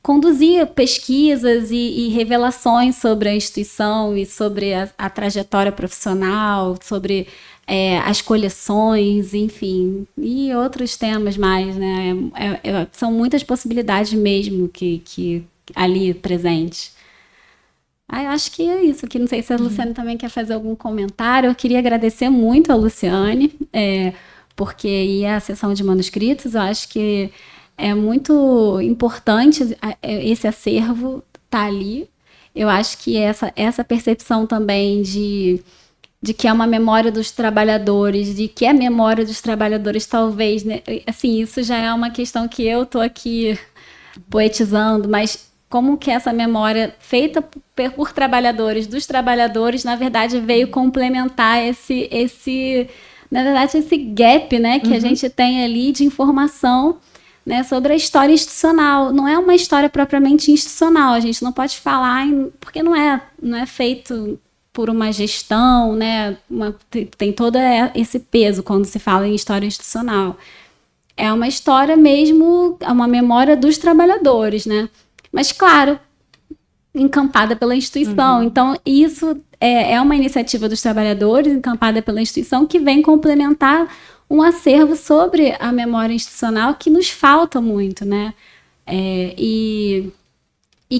conduzir pesquisas e revelações sobre a instituição e sobre a trajetória profissional, sobre as coleções, enfim, e outros temas mais, né? São muitas possibilidades mesmo que ali presentes. Eu acho que é isso. Aqui, não sei se a Luciane também quer fazer algum comentário. Eu queria agradecer muito a Luciane, porque e a sessão de manuscritos, eu acho que é muito importante esse acervo estar ali. Eu acho que essa percepção também de que é uma memória dos trabalhadores, de que a memória dos trabalhadores talvez, né, assim, isso já é uma questão que eu estou aqui poetizando, mas como que essa memória feita por trabalhadores, dos trabalhadores, na verdade, veio complementar na verdade, esse gap, né, que a gente tem ali de informação, né, sobre a história institucional. Não é uma história propriamente institucional, a gente não pode falar, porque não é feito por uma gestão, né, tem todo esse peso quando se fala em história institucional. É uma história mesmo, é uma memória dos trabalhadores, né? Mas, claro, encampada pela instituição. Então, isso é uma iniciativa dos trabalhadores, encampada pela instituição, que vem complementar um acervo sobre a memória institucional que nos falta muito, né? E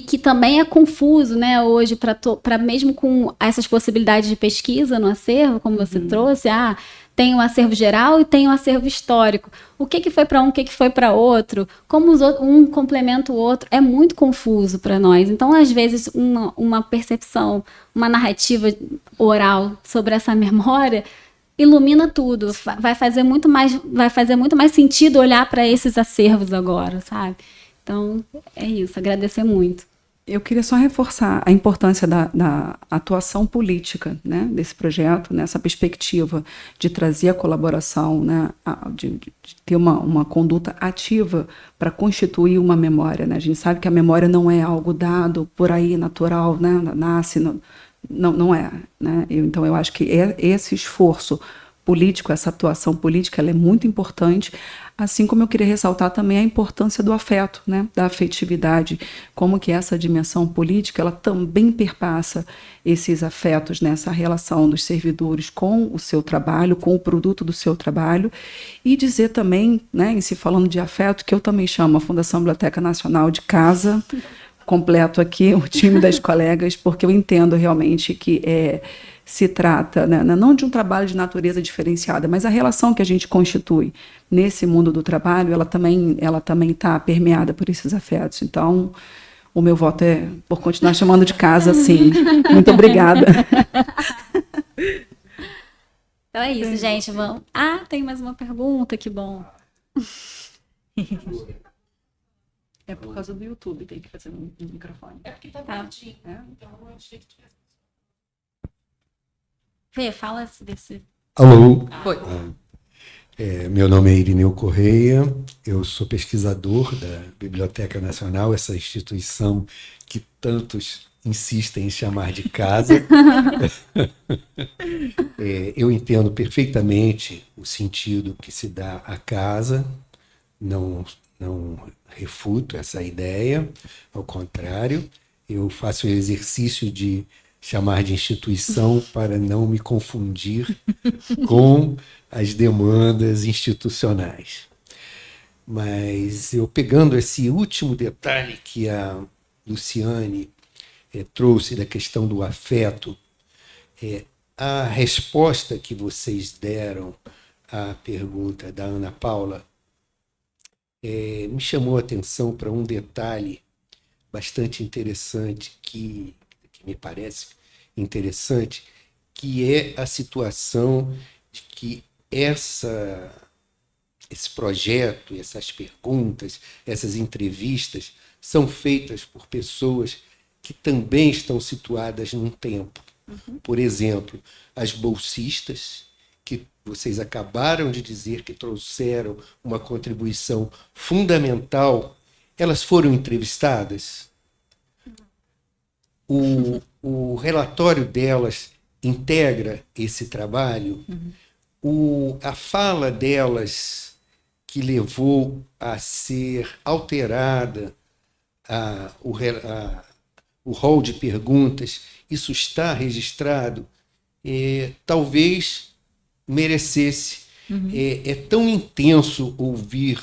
que também é confuso, né, hoje, para mesmo com essas possibilidades de pesquisa no acervo, como você trouxe, tem o acervo geral e tem o acervo histórico. O que foi para um, o que foi para outro, como um complementa o outro, é muito confuso para nós. Então, às vezes, uma percepção, uma narrativa oral sobre essa memória ilumina tudo, vai fazer muito mais sentido olhar para esses acervos agora, sabe? Então, é isso, agradecer muito. Eu queria só reforçar a importância da atuação política, né, desse projeto, nessa perspectiva de trazer a colaboração, né, de ter uma conduta ativa para constituir uma memória. Né? A gente sabe que a memória não é algo dado por aí, natural, né, nasce, não é. Né? Então, eu acho que esse esforço político, essa atuação política, ela é muito importante, assim como eu queria ressaltar também a importância do afeto, né, da afetividade, como que essa dimensão política, ela também perpassa esses afetos nessa relação dos servidores com o seu trabalho, com o produto do seu trabalho, e dizer também, né, em se falando de afeto, que eu também chamo a Fundação Biblioteca Nacional de casa, completo aqui o time das colegas, porque eu entendo realmente que se trata, né, não de um trabalho de natureza diferenciada, mas a relação que a gente constitui nesse mundo do trabalho, ela também está permeada por esses afetos. Então, o meu voto é por continuar chamando de casa, sim. Muito obrigada. Então é isso, gente. Vamos. Tem mais uma pergunta, que bom. É por causa do YouTube, tem que fazer no microfone. É porque tá pertinho. Então eu achei que tivesse. Fê, fala desse... Alô? Foi. Meu nome é Irineu Correia, eu sou pesquisador da Biblioteca Nacional, essa instituição que tantos insistem em chamar de casa. Eu entendo perfeitamente o sentido que se dá à casa, não refuto essa ideia, ao contrário, eu faço o exercício de chamar de instituição para não me confundir com as demandas institucionais. Mas eu pegando esse último detalhe que a Luciane trouxe da questão do afeto, a resposta que vocês deram à pergunta da Ana Paula me chamou a atenção para um detalhe bastante interessante que me parece interessante, que é a situação de que esse projeto, essas perguntas, essas entrevistas são feitas por pessoas que também estão situadas num tempo. Por exemplo, as bolsistas, que vocês acabaram de dizer que trouxeram uma contribuição fundamental, elas foram entrevistadas? O relatório delas integra esse trabalho? A fala delas que levou a ser alterada o rol de perguntas, isso está registrado? Talvez merecesse. É tão intenso ouvir.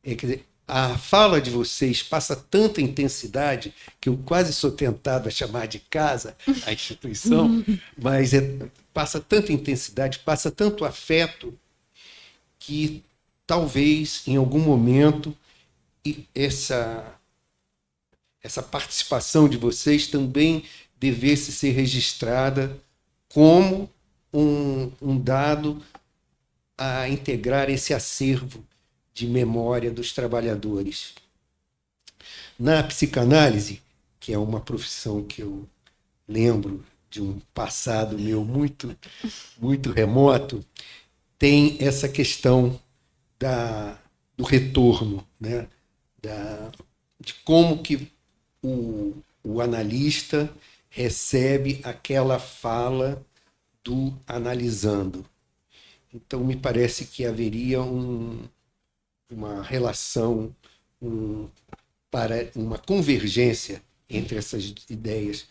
Quer dizer, a fala de vocês passa tanta intensidade que eu quase sou tentado a chamar de casa a instituição, mas passa tanta intensidade, passa tanto afeto, que talvez, em algum momento, essa participação de vocês também devesse ser registrada como um dado a integrar esse acervo de memória dos trabalhadores. Na psicanálise, que é uma profissão que eu lembro de um passado meu muito, muito remoto, tem essa questão do retorno, né? De como que o analista recebe aquela fala do analisando. Então, me parece que haveria uma relação, para uma convergência entre essas ideias.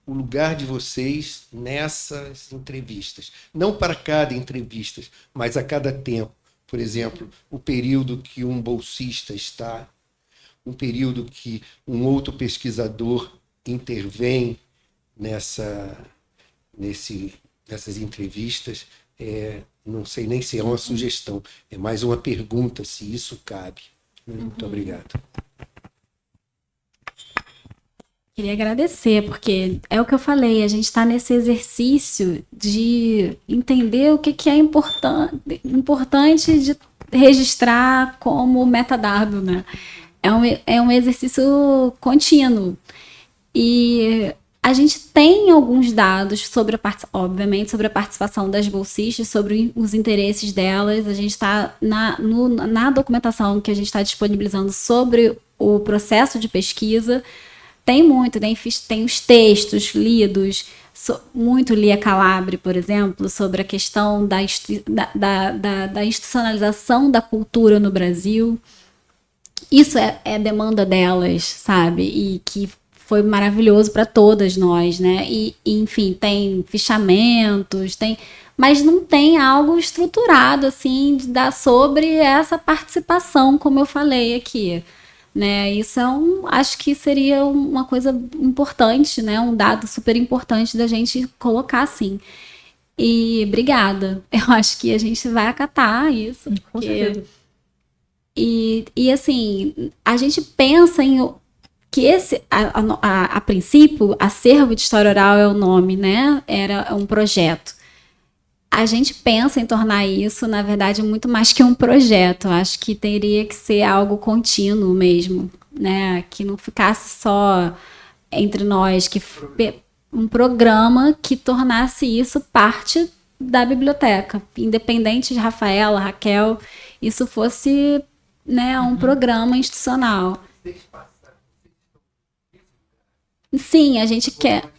O lugar de vocês nessas entrevistas, não para cada entrevista, mas a cada tempo. Por exemplo, o período que um bolsista está, um período que um outro pesquisador intervém nessas entrevistas. Não sei nem se é uma sugestão, é mais uma pergunta, se isso cabe. Muito obrigado. Queria agradecer, porque é o que eu falei, a gente está nesse exercício de entender o que é importante de registrar como metadado, né? É um exercício contínuo. E a gente tem alguns dados obviamente, sobre a participação das bolsistas, sobre os interesses delas. A gente está na documentação que a gente está disponibilizando sobre o processo de pesquisa. Tem os textos lidos, muito Lia Calabre, por exemplo, sobre a questão da institucionalização da cultura no Brasil. Isso é demanda delas, sabe? E que foi maravilhoso para todas nós, né? E, enfim, tem fichamentos, mas não tem algo estruturado, assim, sobre essa participação, como eu falei aqui. Né? Isso acho que seria uma coisa importante, né? Um dado super importante da gente colocar assim. E obrigada. Eu acho que a gente vai acatar isso. Com certeza. E assim, a gente pensa que a princípio, Acervo de História Oral é o nome, né? Era um projeto. A gente pensa em tornar isso, na verdade, muito mais que um projeto. Acho que teria que ser algo contínuo mesmo, né? Que não ficasse só entre nós, que um programa que tornasse isso parte da biblioteca. Independente de Rafaela, Raquel, isso fosse, né, um programa institucional. Sim, a gente quer.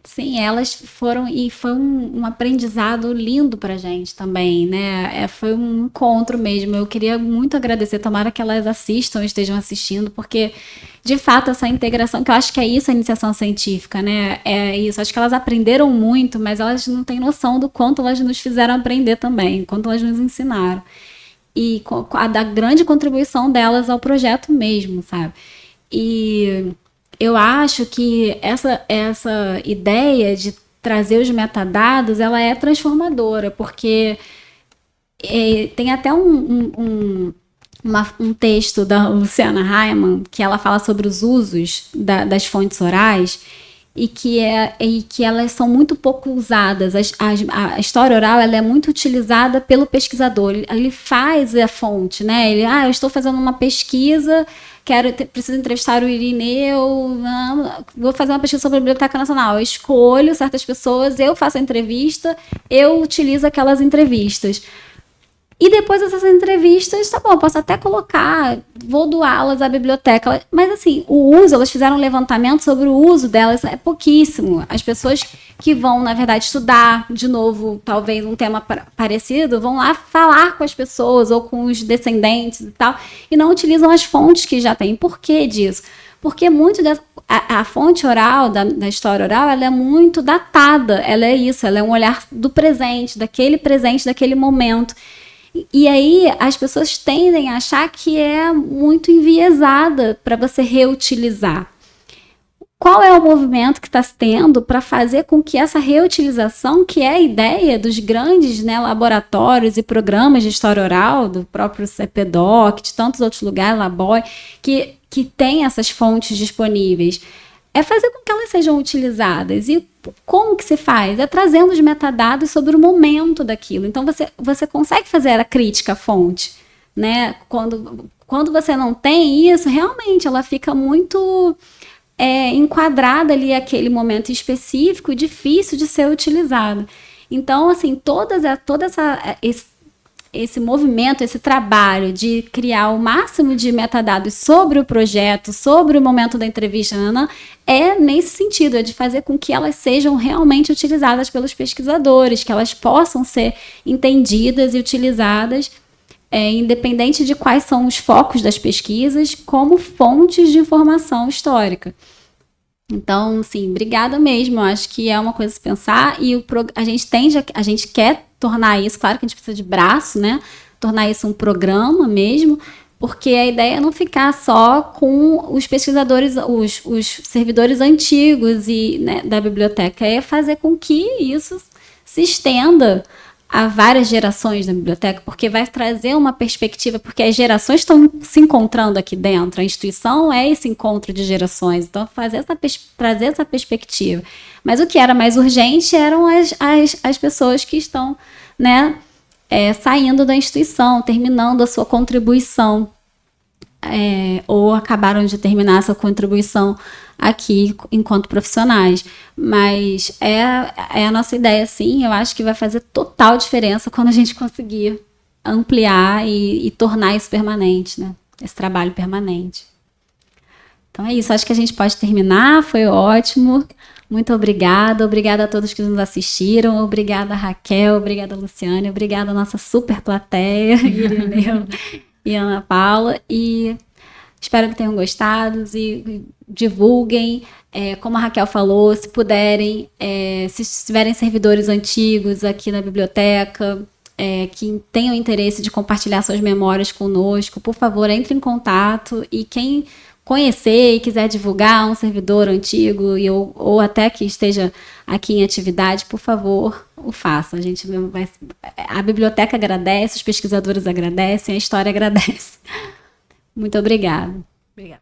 Sim, elas foram, e foi um aprendizado lindo pra gente também, né? Foi um encontro mesmo. Eu queria muito agradecer, tomara que elas assistam, estejam assistindo, porque, de fato, essa integração, que eu acho que é isso a iniciação científica, né? É isso, acho que elas aprenderam muito, mas elas não têm noção do quanto elas nos fizeram aprender também, quanto elas nos ensinaram. E da grande contribuição delas ao projeto mesmo, sabe? E eu acho que essa ideia de trazer os metadados, ela é transformadora, porque tem até um texto da Luciana Heimann, que ela fala sobre os usos das fontes orais e que elas são muito pouco usadas. A história oral ela é muito utilizada pelo pesquisador. Ele faz a fonte, né? Eu estou fazendo uma pesquisa, preciso entrevistar o Irineu, vou fazer uma pesquisa sobre a Biblioteca Nacional. Eu escolho certas pessoas, eu faço a entrevista, eu utilizo aquelas entrevistas. E depois dessas entrevistas, tá bom, posso até colocar, vou doá-las à biblioteca. Mas assim, elas fizeram um levantamento sobre o uso delas, é pouquíssimo. As pessoas que vão, na verdade, estudar, de novo, talvez um tema parecido, vão lá falar com as pessoas ou com os descendentes e tal, e não utilizam as fontes que já têm. Por que disso? Porque muito a fonte oral, da história oral, ela é muito datada. Ela é isso, ela é um olhar do presente, daquele momento. E aí as pessoas tendem a achar que é muito enviesada para você reutilizar. Qual é o movimento que está se tendo para fazer com que essa reutilização, que é a ideia dos grandes, né, laboratórios e programas de história oral, do próprio CPDOC, de tantos outros lugares, Laboi, que tem essas fontes disponíveis, é fazer com que elas sejam utilizadas. E como que se faz? É trazendo os metadados sobre o momento daquilo. Então, você consegue fazer a crítica à fonte, né? Quando você não tem isso, realmente ela fica muito enquadrada ali aquele momento específico, difícil de ser utilizado. Então, assim, esse movimento, esse trabalho de criar o máximo de metadados sobre o projeto, sobre o momento da entrevista, é nesse sentido, é de fazer com que elas sejam realmente utilizadas pelos pesquisadores, que elas possam ser entendidas e utilizadas, independente de quais são os focos das pesquisas, como fontes de informação histórica. Então, sim, obrigada mesmo. Eu acho que é uma coisa a se pensar e a gente quer tornar isso, claro que a gente precisa de braço, né? Tornar isso um programa mesmo, porque a ideia é não ficar só com os pesquisadores, os servidores antigos né, da biblioteca, é fazer com que isso se estenda a várias gerações da biblioteca, porque vai trazer uma perspectiva, porque as gerações estão se encontrando aqui dentro, a instituição é esse encontro de gerações, então trazer essa perspectiva. Mas o que era mais urgente eram as pessoas que estão, né, saindo da instituição, terminando a sua contribuição, ou acabaram de terminar essa contribuição aqui enquanto profissionais. Mas é a nossa ideia, sim. Eu acho que vai fazer total diferença quando a gente conseguir ampliar e tornar isso permanente, né? Esse trabalho permanente. Então é isso, acho que a gente pode terminar, foi ótimo. Muito obrigada, obrigada a todos que nos assistiram, obrigada Raquel, obrigada Luciane, obrigada a nossa super plateia, Irineu e Ana Paula, e espero que tenham gostado e divulguem, como a Raquel falou, se puderem, se tiverem servidores antigos aqui na biblioteca, que tenham interesse de compartilhar suas memórias conosco, por favor, entre em contato, e quem conhecer e quiser divulgar um servidor antigo ou até que esteja aqui em atividade, por favor, o façam. A biblioteca agradece, os pesquisadores agradecem, a história agradece. Muito obrigada. Obrigada.